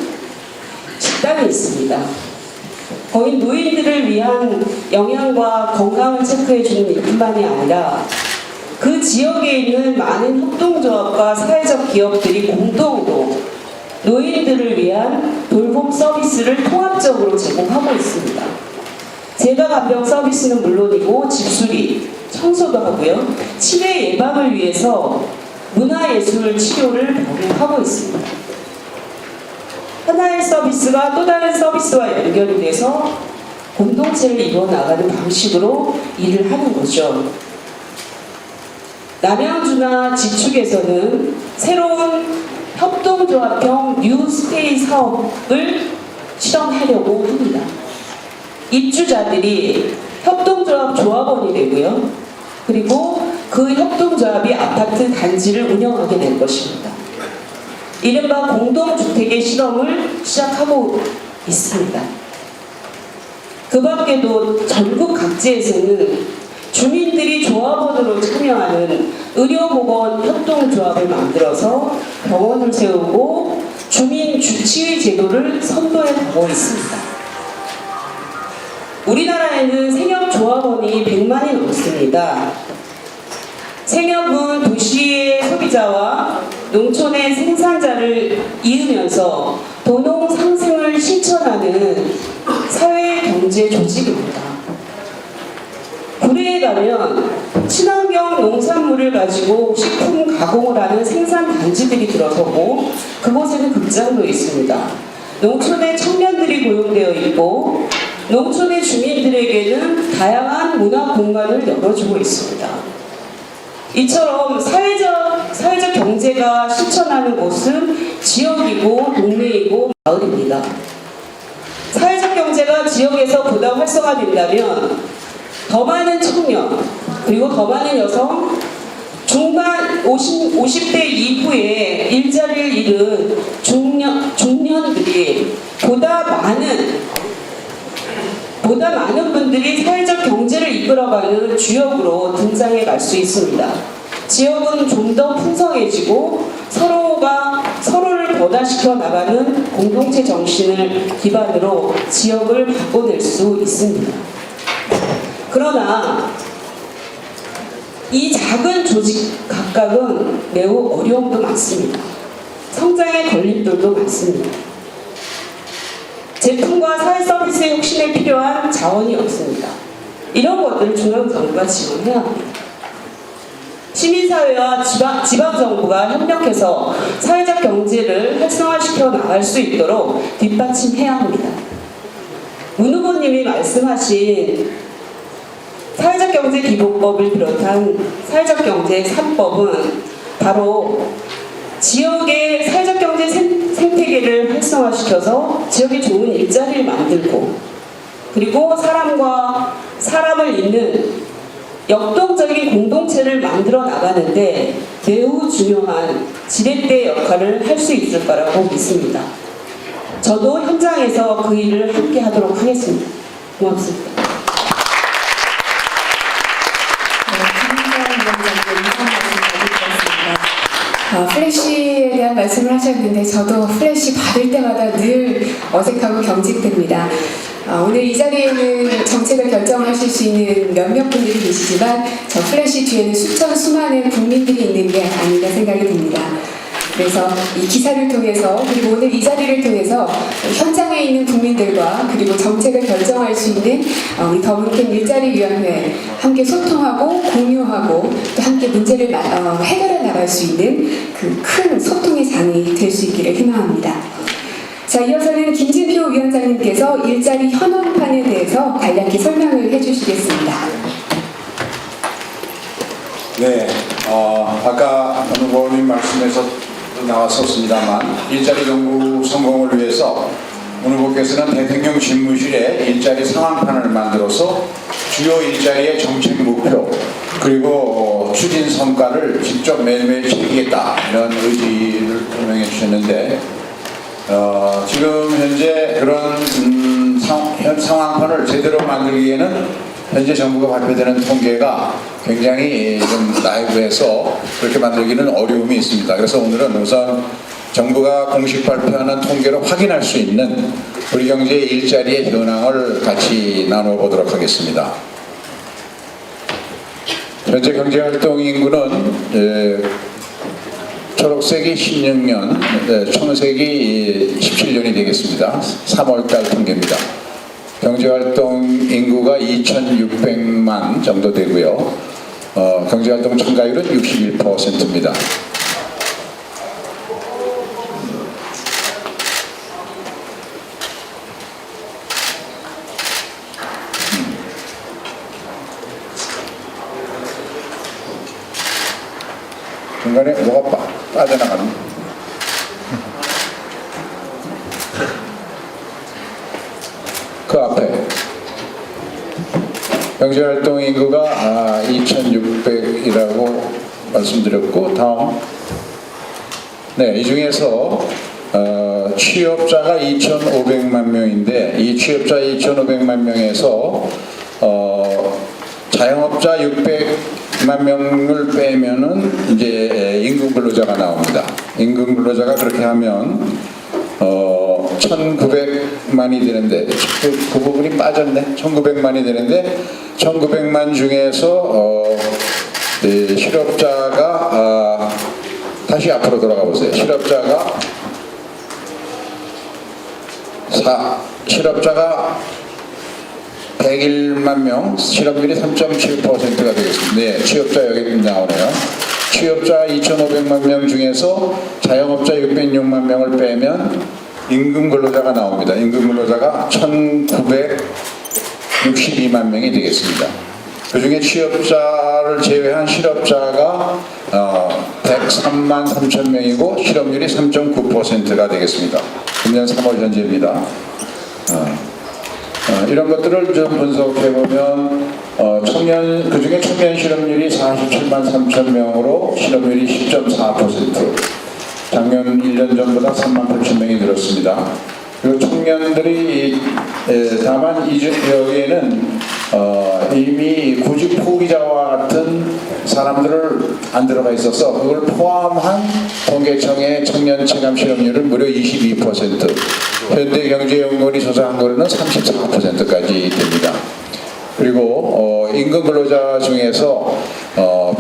식당이 있습니다. 거기 노인들을 위한 영양과 건강을 체크해주는 일뿐만이 아니라 그 지역에 있는 많은 협동조합과 사회적 기업들이 공동으로 노인들을 위한 돌봄 서비스를 통합적으로 제공하고 있습니다. 재가간병 서비스는 물론이고 집수리, 청소도 하고요. 치매 예방을 위해서 문화예술 치료를 병행하고 있습니다. 하나의 서비스가 또 다른 서비스와 연결이 돼서 공동체를 이루어나가는 방식으로 일을 하는 거죠. 남양주나 지축에서는 새로운 협동조합형 뉴스테이 사업을 실험하려고 합니다. 입주자들이 협동조합 조합원이 되고요. 그리고 그 협동조합이 아파트 단지를 운영하게 될 것입니다. 이른바 공동주택의 실험을 시작하고 있습니다. 그 밖에도 전국 각지에서는 주민들이 조합원으로 참여하는 의료보건 협동조합을 만들어서 병원을 세우고 주민 주치의 제도를 선도해 가고 있습니다. 우리나라에는 생협조합원이 100만이 넘습니다. 생협은 도시의 소비자와 농촌의 생산자를 이으면서 도농 상생을 실천하는 사회 경제 조직입니다. 구례에 가면 친환경 농산물을 가지고 식품 가공을 하는 생산 단지들이 들어서고 그곳에는 극장도 있습니다. 농촌의 청년들이 고용되어 있고 농촌의 주민들에게는 다양한 문화 공간을 열어주고 있습니다. 이처럼 사회적 경제가 실천하는 곳은 지역이고 동네이고 마을입니다. 사회적 경제가 지역에서 보다 활성화된다면 더 많은 청년 그리고 더 많은 여성 중반 50대 이후에 일자리를 잃은 중년들이 보다 많은 분들이 사회적 경제를 이끌어가는 주역으로 등장해 갈 수 있습니다. 지역은 좀 더 풍성해지고 서로를 보완시켜 나가는 공동체 정신을 기반으로 지역을 바꿔낼 수 있습니다. 그러나 이 작은 조직 각각은 매우 어려움도 많습니다. 성장의 걸림돌도 많습니다. 제품과 사회 서비스의 혁신에 필요한 자원이 없습니다. 이런 것들을 중앙정부가 지원해야 합니다. 시민사회와 지방정부가 협력해서 사회적 경제를 활성화시켜 나갈 수 있도록 뒷받침해야 합니다. 문 후보님이 말씀하신 사회적 경제 기본법을 비롯한 사회적 경제 3법은 바로 지역의 사회적 경제 생태계를 활성화시켜서 지역에 좋은 일자리를 만들고 그리고 사람과 사람을 잇는 역동적인 공동체를 만들어 나가는데 매우 중요한 지렛대 역할을 할 수 있을 거라고 믿습니다. 저도 현장에서 그 일을 함께 하도록 하겠습니다. 고맙습니다. 플래시에 대한 말씀을 하셨는데 저도 플래시 받을 때마다 늘 어색하고 경직됩니다. 오늘 이 자리에는 정책을 결정하실 수 있는 몇몇 분들이 계시지만 저 플래시 뒤에는 수많은 국민들이 있는 게 아닌가 생각이 듭니다. 그래서 이 기사를 통해서 그리고 오늘 이 자리를 통해서 현장에 있는 국민들과 그리고 정책을 결정할 수 있는 우리 더문캠 일자리위원회 함께 소통하고 공유하고 또 함께 문제를 해결해 나갈 수 있는 그 큰 소통의 장이 될 수 있기를 희망합니다. 자, 이어서는 김진표 위원장님께서 일자리 현황판에 대해서 간략히 설명을 해주시겠습니다. 네, 아까 문 후보님 말씀에서 나왔었습니다만 일자리 연구 성공을 위해서 문 후보께서는 대통령 집무실에 일자리 상황판을 만들어서 주요 일자리의 정책 목표 그리고 추진 성과를 직접 매일매일 챙기겠다 이런 의지를 표명해 주셨는데 지금 현재 그런 상황판을 제대로 만들기에는 현재 정부가 발표되는 통계가 굉장히 좀 라이브해서 그렇게 만들기는 어려움이 있습니다. 그래서 오늘은 우선 정부가 공식 발표하는 통계로 확인할 수 있는 우리 경제의 일자리의 현황을 같이 나눠보도록 하겠습니다. 현재 경제활동 인구는 초록색이 16년, 청색이 17년이 되겠습니다. 3월달 통계입니다. 경제활동 인구가 2,600만 정도 되고요. 경제활동 참가율은 61%입니다. 중간에 뭐가 빠져나가는 그 앞에 경제활동 인구가 2,600이라고 말씀드렸고 다음 네, 이 중에서 취업자가 2,500만 명인데 이 취업자 2,500만 명에서 자영업자 600만 명을 빼면은 이제 임금 근로자가 나옵니다. 임금 근로자가 그렇게 하면 1,900만이 되는데 그 부분이 빠졌네. 1,900만이 되는데 1,900만 중에서 실업자가 다시 앞으로 돌아가 보세요. 실업자가 101만 명, 실업률이 3.7%가 되겠습니다. 네, 취업자 여기 나오네요. 취업자 2,500만 명 중에서 자영업자 606만 명을 빼면 임금 근로자가 나옵니다. 임금 근로자가 1,962만 명이 되겠습니다. 그 중에 취업자를 제외한 실업자가 103만 3천 명이고 실업률이 3.9%가 되겠습니다. 금년 3월 현재입니다. 이런 것들을 좀 분석해보면 그 중에 청년 실업률이 47만 3천 명으로 실업률이 10.4%, 작년 1년 전보다 3만 8천 명이 늘었습니다. 그리고 청년들이 다만 여기에는 이미 구직 포기자와 같은 사람들을 안 들어가 있어서 그걸 포함한 통계청의 청년 체감 실업률은 무려 22%, 현대경제연구원이 조사한 거로는 34%까지 됩니다. 그리고 임금 근로자 중에서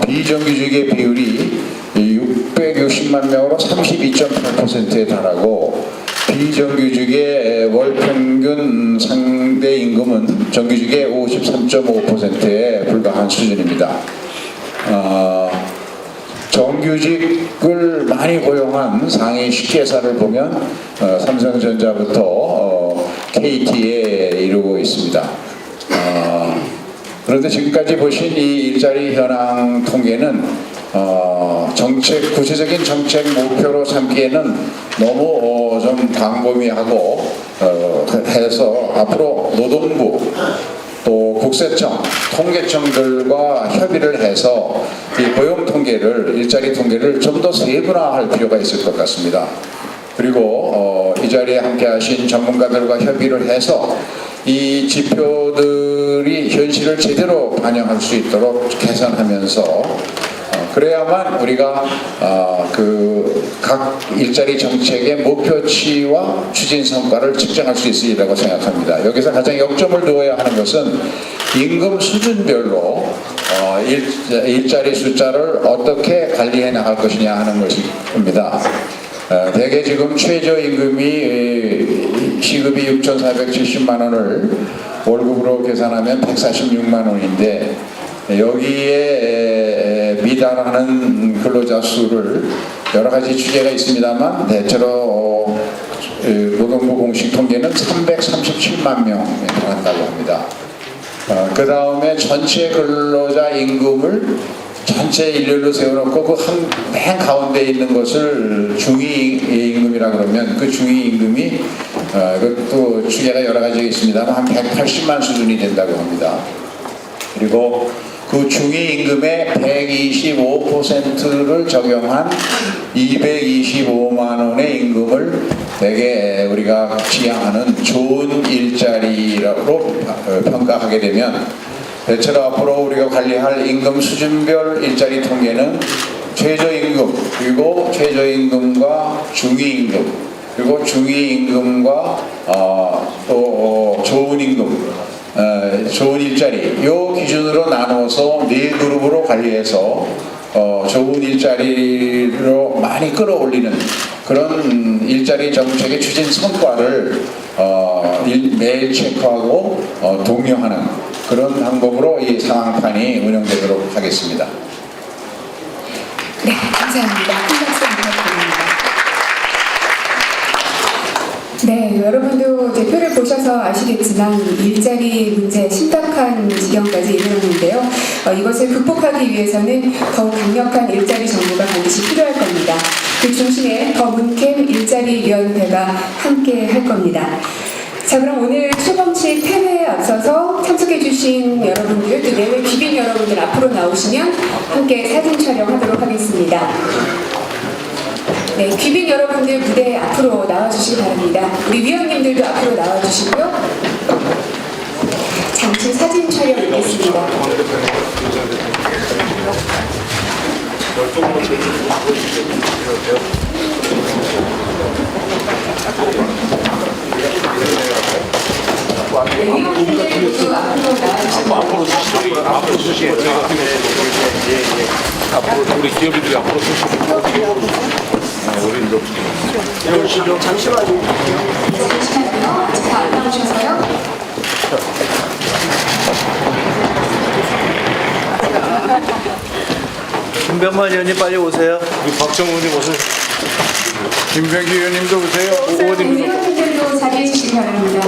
비정규직의 비율이 660만 명으로 32.8%에 달하고 비정규직의 월 평균 상대 임금은 정규직의 53.5%에 불과한 수준입니다. 정규직을 많이 고용한 상위 10개사를 보면 삼성전자부터 KT에 이르고 있습니다. 그런데 지금까지 보신 이 일자리 현황 통계는 구체적인 정책 목표로 삼기에는 너무 좀 광범위하고 해서 앞으로 노동부 또 국세청, 통계청들과 협의를 해서 이 고용 통계를, 일자리 통계를 좀 더 세분화할 필요가 있을 것 같습니다. 그리고 이 자리에 함께 하신 전문가들과 협의를 해서 이 지표들이 현실을 제대로 반영할 수 있도록 개선하면서 그래야만 우리가 각 일자리 정책의 목표치와 추진 성과를 측정할 수 있으리라고 생각합니다. 여기서 가장 역점을 두어야 하는 것은 임금 수준별로 일자리 숫자를 어떻게 관리해 나갈 것이냐 하는 것입니다. 대개 지금 최저임금이 시급이 6,470만 원을 월급으로 계산하면 146만 원인데 여기에 미달하는 근로자 수를 여러 가지 추계가 있습니다만 대체로 노동부 공식 통계는 337만 명에 달한다고 합니다. 그 다음에 전체 근로자 임금을 전체 일렬로 세워놓고 그 맨 가운데 있는 것을 중위임금이라 그러면 그 중위임금이 그것도 추계가 여러 가지가 있습니다만 한 180만 수준이 된다고 합니다. 그리고 그 중위임금의 125%를 적용한 225만 원의 임금을 대개 우리가 지향하는 좋은 일자리로 평가하게 되면 대체로 앞으로 우리가 관리할 임금 수준별 일자리 통계는 최저임금, 그리고 최저임금과 중위임금, 그리고 중위임금과 또 좋은 임금, 좋은 일자리 이 기준으로 나눠서 네 그룹으로 관리해서 좋은 일자리로 많이 끌어올리는 그런 일자리 정책의 추진 성과를 매일 체크하고 독려하는 그런 방법으로 이 상황판이 운영되도록 하겠습니다. 네, 감사합니다. 큰 박수 부탁드립니다. 네, 여러분도 이제 표를 보셔서 아시겠지만 일자리 문제 심각한 지경까지 이르렀는데요. 이것을 극복하기 위해서는 더욱 강력한 일자리 정부가 반드시 필요할 겁니다. 그 중심에 더 문캠 일자리위원회가 함께 할 겁니다. 자, 그럼 오늘 출범식 폐회에 앞서서 참석해주신 여러분들, 또 내외 귀빈 여러분들 앞으로 나오시면 함께 사진 촬영하도록 하겠습니다. 네, 귀빈 여러분들 무대 앞으로 나와주시기 바랍니다. 우리 위원님들도 앞으로 나와주시고요. 잠시 사진 촬영 있겠습니다. 네, 위원님들 모두 앞으로 나와주시고요. 앞으로 쓰시고 저희가 앞으로 우리 기업인들이 앞으로 쓰시고 우리 잠시만요. 자, 나오셔서요. 김병만 의원님 빨리 오세요. 우리 박정우 의원님 오세요. 김병기 의원님도 오세요. 우리 의원님들도 자리해 주시기 바랍니다.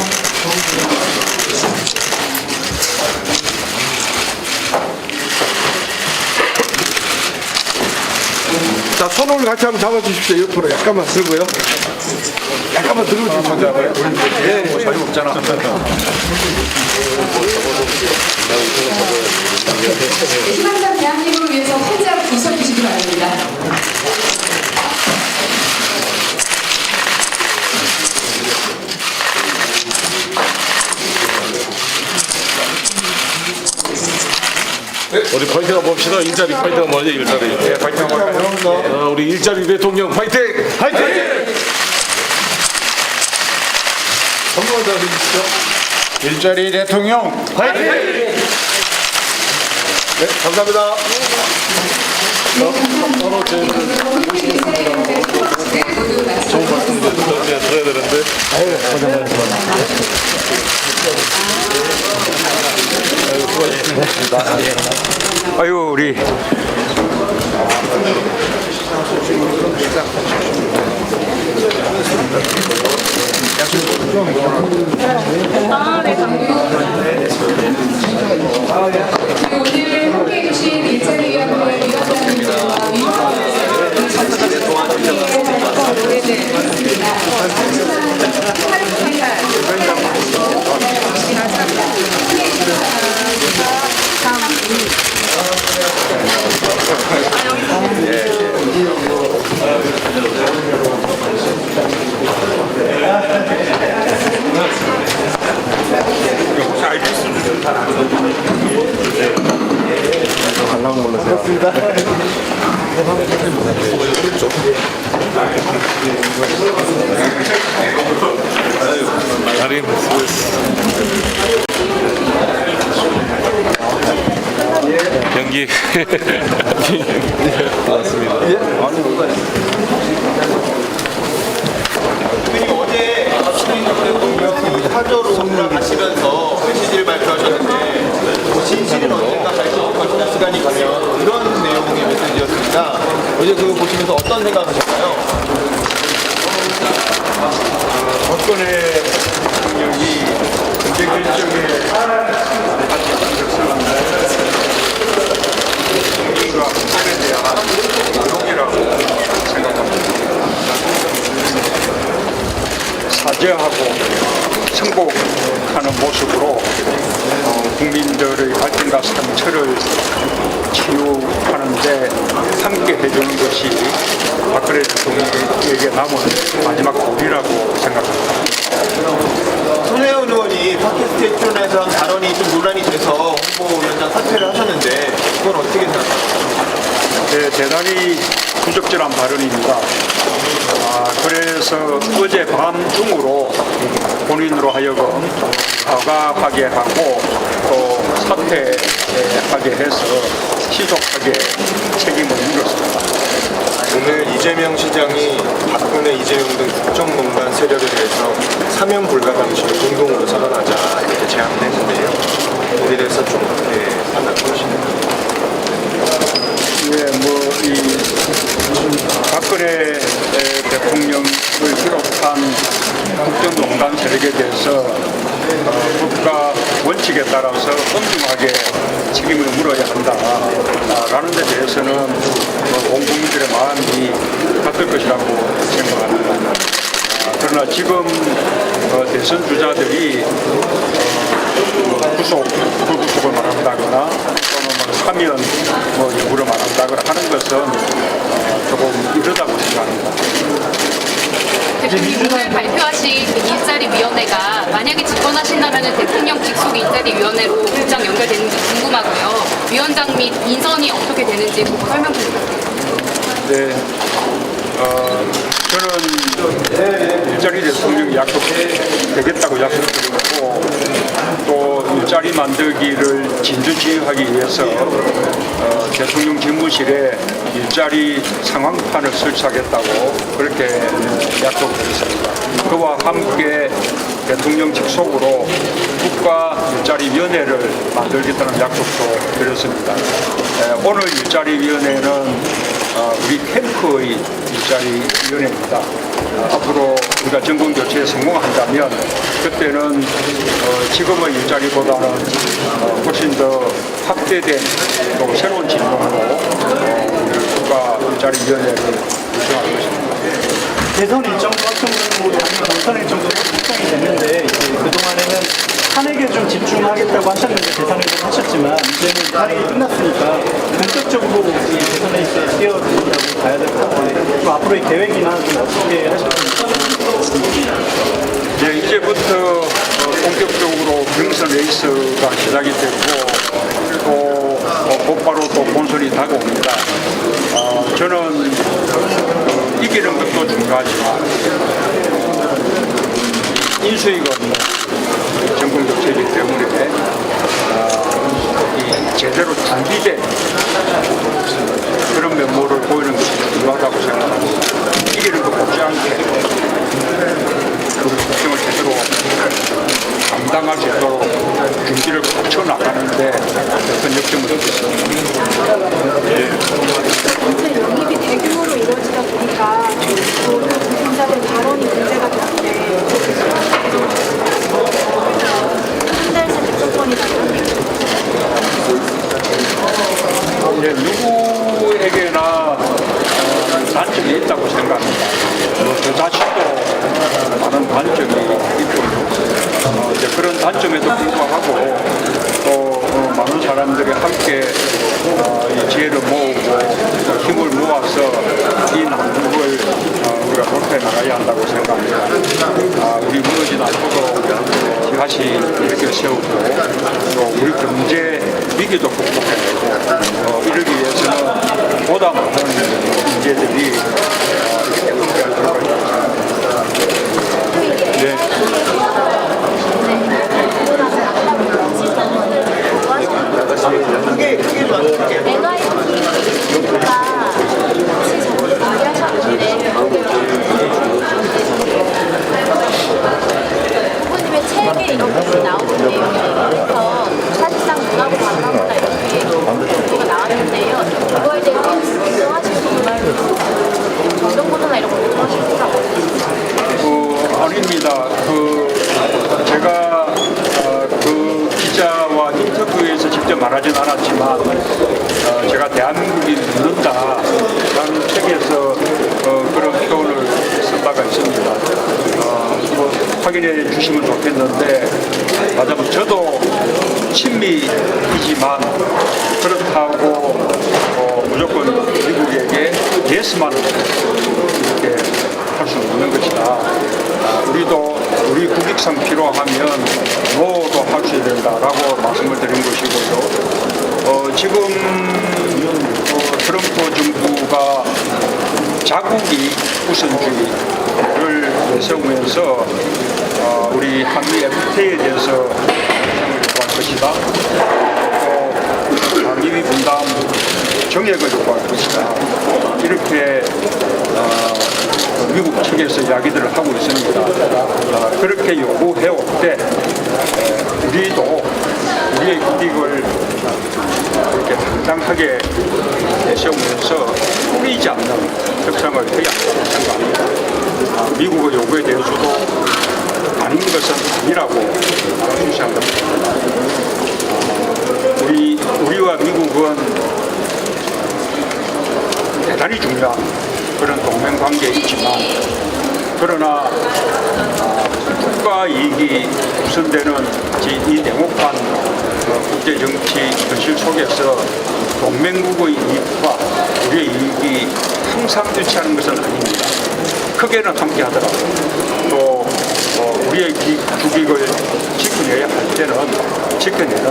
자, 손을 같이 한번 잡아주십시오. 옆으로 약간만 쓰고요. 약간만 들어주시면 잡아요. 네, 뭐 저희 먹잖아. 희망찬 대한민국을 위해서 활짝 웃어주시기 바랍니다. 우리 파이팅 한번 봅시다. 일자리 파이팅 한번 하자. 일자리. 네, 파이팅 한번 할까요? 우리 일자리 대통령 파이팅! 파이팅! 선물 다 드리시죠. 일자리 대통령 파이팅! 네, 감사합니다. 서로 제 좋은 말씀도 들어야 되는데. 아유, 우리. 그리고 오늘 함께해 주신 일자리위원회 위원장님들과 위원장님들 전체적인 노래를 했습니다. 하루 종일 경기 고맙습니다. 어제 대통령 사저로 가시면서 메시지를 발표하셨는데 진실은 언젠가 밝혀질 것이다 시간이 가면 이런 내용의 메시지였습니다. 어제 그거 보시면서 어떤 생각하셨나요? 박근혜 대통령이 경제 결정에 국민과 국민에 대한 노동이라고 생각합니다. 사죄하고 승복하는 모습으로 국민들의 갈등과 상처를 치유하는데 함께 해주는 것이 박근혜 대통령에게 남은 마지막 도리라고 생각합니다. 손혜원 의원이 팟캐스트에 출연해서 한 발언이 좀 논란이 돼서 홍보위원장 사퇴를 하셨는데 그건 어떻게 생각하세요? 네, 대단히 부적절한 발언입니다. 그래서 어제 밤중으로 본인으로 하여금 사과하게 하고 또 사퇴하게 해서 지속하게 책임을 물었습니다. 오늘 이재명 시장이 박근혜, 이재용 등 국정농단 세력에 대해서 사면 불가 방식을 공동으로 선언하자 이렇게 제안을 했는데요. 거기에 대해서 좀 어떻게 판단하시나요? 네, 박근혜 대통령을 비롯한 국정농단 세력에 대해서 국가 원칙에 따라서 엄중하게 책임을 물어야 한다라는 데 대해서는 온 국민들의 마음이 같을 것이라고 생각합니다. 그러나 지금 대선 주자들이 불구속을 말한다거나 또는 사면 여부를 말한다거나 하는 것은 조금 이르다고 생각합니다. 대통령 오늘 발표하신 그 일자리위원회가 만약에 집권하신다면 대통령 직속 일자리위원회로 곧장 연결되는지 궁금하고요. 위원장 및 인선이 어떻게 되는지 그거 설명 부탁드립니다. 네, 저는 일자리 대통령이 약속되겠다고 약속드리고 또 일자리 만들기를 진두지휘하기 위해서 대통령 집무실에 일자리 상황판을 설치하겠다고 그렇게 약속드렸습니다. 그와 함께 대통령 직속으로 국가일자리위원회를 만들겠다는 약속도 드렸습니다. 오늘 일자리위원회는 우리 캠프의 일자리위원회입니다. 앞으로 우리가 정권교체에 성공한다면 그때는 지금의 일자리보다는 훨씬 더 확대된 또 새로운 진동으로 국가일자리위원회를 구성할 것입니다. 대선 일정 같은 경우도 경선 일정도 확정이 됐는데 이제 그동안에는 탄핵에 좀 집중하겠다고 하셨는데 대선에도 하셨지만 이제는 탄핵이 끝났으니까 본격적으로 이 대선에 이제 뛰어든다고 봐야 될 것 같은데 좀 앞으로의 계획이나 좀 어떻게 하실 겁니까? 네, 이제부터 본격적으로 경선 레이스가 시작이 되고 또 곧바로 또 본선이 다가옵니다. 저는 이기는 것도 중요하지만 인수위가 없는 정권 교체이기 때문에 이 제대로 준비된 그런 면모를 보이는 것이 중요하다고 생각합니다. 이기는 것 못지않게 그 국정을 제대로 감당할 수 있도록 준비를 갖춰 나가는데 어떤 역점을 두겠습니다. 현재 영입이 대규모로 이루어지다 보니까 공사들 발언이 문제가 되는데 한 달 새 대통령이라면 누구에게나 단점이 있다고 생각합니다. 저 자신도 많은 단점이 있고 이제 그런 단점에도 불구하고 또 많은 사람들이 함께 이 지혜를 모으고 힘을 모아서 이 난국을 우리가 돌파해 나가야 한다고 생각합니다. 우리 무너진 앞으로 다시 이렇게 세우고 또 우리 경제 위기도 극복해내고 이러기 위해서는 보다 많은 인재들이 이렇게 함께할 필요가 있습니다. 네. 부모님의 책에 이렇게 나오는 내용이에요. 그래서 사실상 문하고 관광보다 이렇게 얘기가 나왔는데요. 그거에 대해서 인정하시는 정말 정정보도나 이런 거 인정하시는 아닙니다. 제가 그 기자와 인터뷰에서 직접 말하진 않았지만 제가 대한민국이 묻는다라는 책에서 그런 표현을 쓴 바가 있습니다. 확인해 주시면 좋겠는데 맞아요. 저도 친미이지만 그렇다고 무조건 미국에게 예스만 이렇게 할 수는 없는 것이다. 우리도 우리 국익성 필요하면 노도 할 수 있어야 된다라고 말씀을 드린 것이고요. 지금 트럼프 정부가 자국이 우선주의를 내세우면서 우리 한미 FTA에 대해서 협상을 요구할 것이다. 또 한미 분담 정액을 요구할 것이다. 이렇게 미국 측에서 이야기들을 하고 있습니다. 그렇게 요구해올 때 우리도 우리의 국익을 그렇게 당당하게 내세우면서 꾸리지 않는 협상을 해야 한다고 생각합니다. 미국의 요구에 대해서도 아닌 것은 아니라고 말해주셔야 합니다. 우리와 미국은 대단히 중요한 그런 동맹 관계에 있지만 그러나 국가 이익이 우선되는 이 냉혹한 국제 정치 현실 속에서 동맹국의 이익과 우리의 이익이 항상 일치하는 것은 아닙니다. 크게는 함께하더라도 또 우리의 국익을 지켜내야 할 때는 지켜내는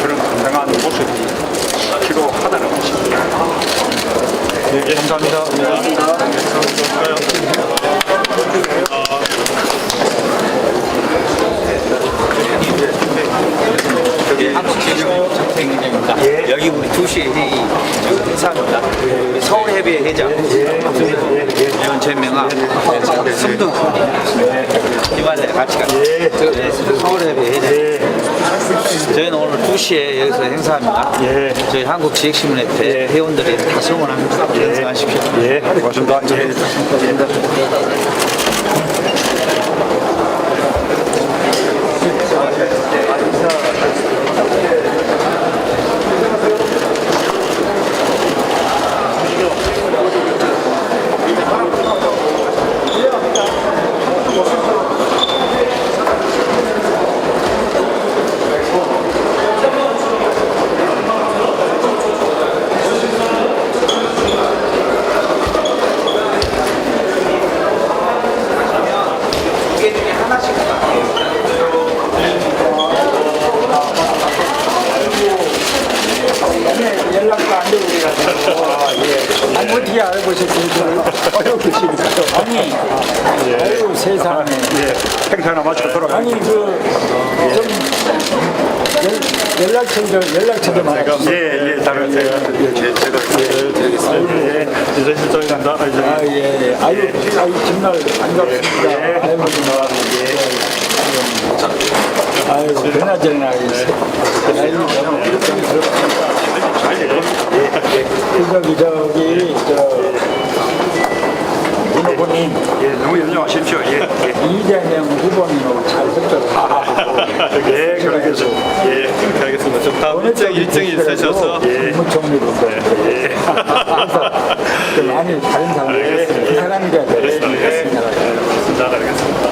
그런 당당한 모습이 필요하다는 것입니다. 네, 감사합니다. 저기 한국 지금 2시 회의 행사입니다. 우리 서울협의회 회장 위원 최명아, 승등 이만에 같이 가요. 서울협의회 회장. 저희는 오늘 2시에 여기서 행사합니다. 저희 한국지식신문협회 회원들이 다 성원합니다. 연승하십시오. 고맙습니다. 연락도 안 되고 그래가지고 아니 어떻게 알아보셨습니까? 아니 아유 세상에 행사나 마치고 돌아가요. 아니 연락처도 많아요. 다른 제가 드리겠습니다. 이제 실장이 간다. 아유 정말 반갑습니다. 아유 그나저나 저기 문 후보님 너무 연정하십시오. 이재명 후보님하고 잘 섞어서 그렇게 하겠습니다. 좀 다음 일정이 있으셔서 국무총리도 그래서 좀 많이 다른 사람들 그 사람이 돼야 되겠습니다. 알겠습니다.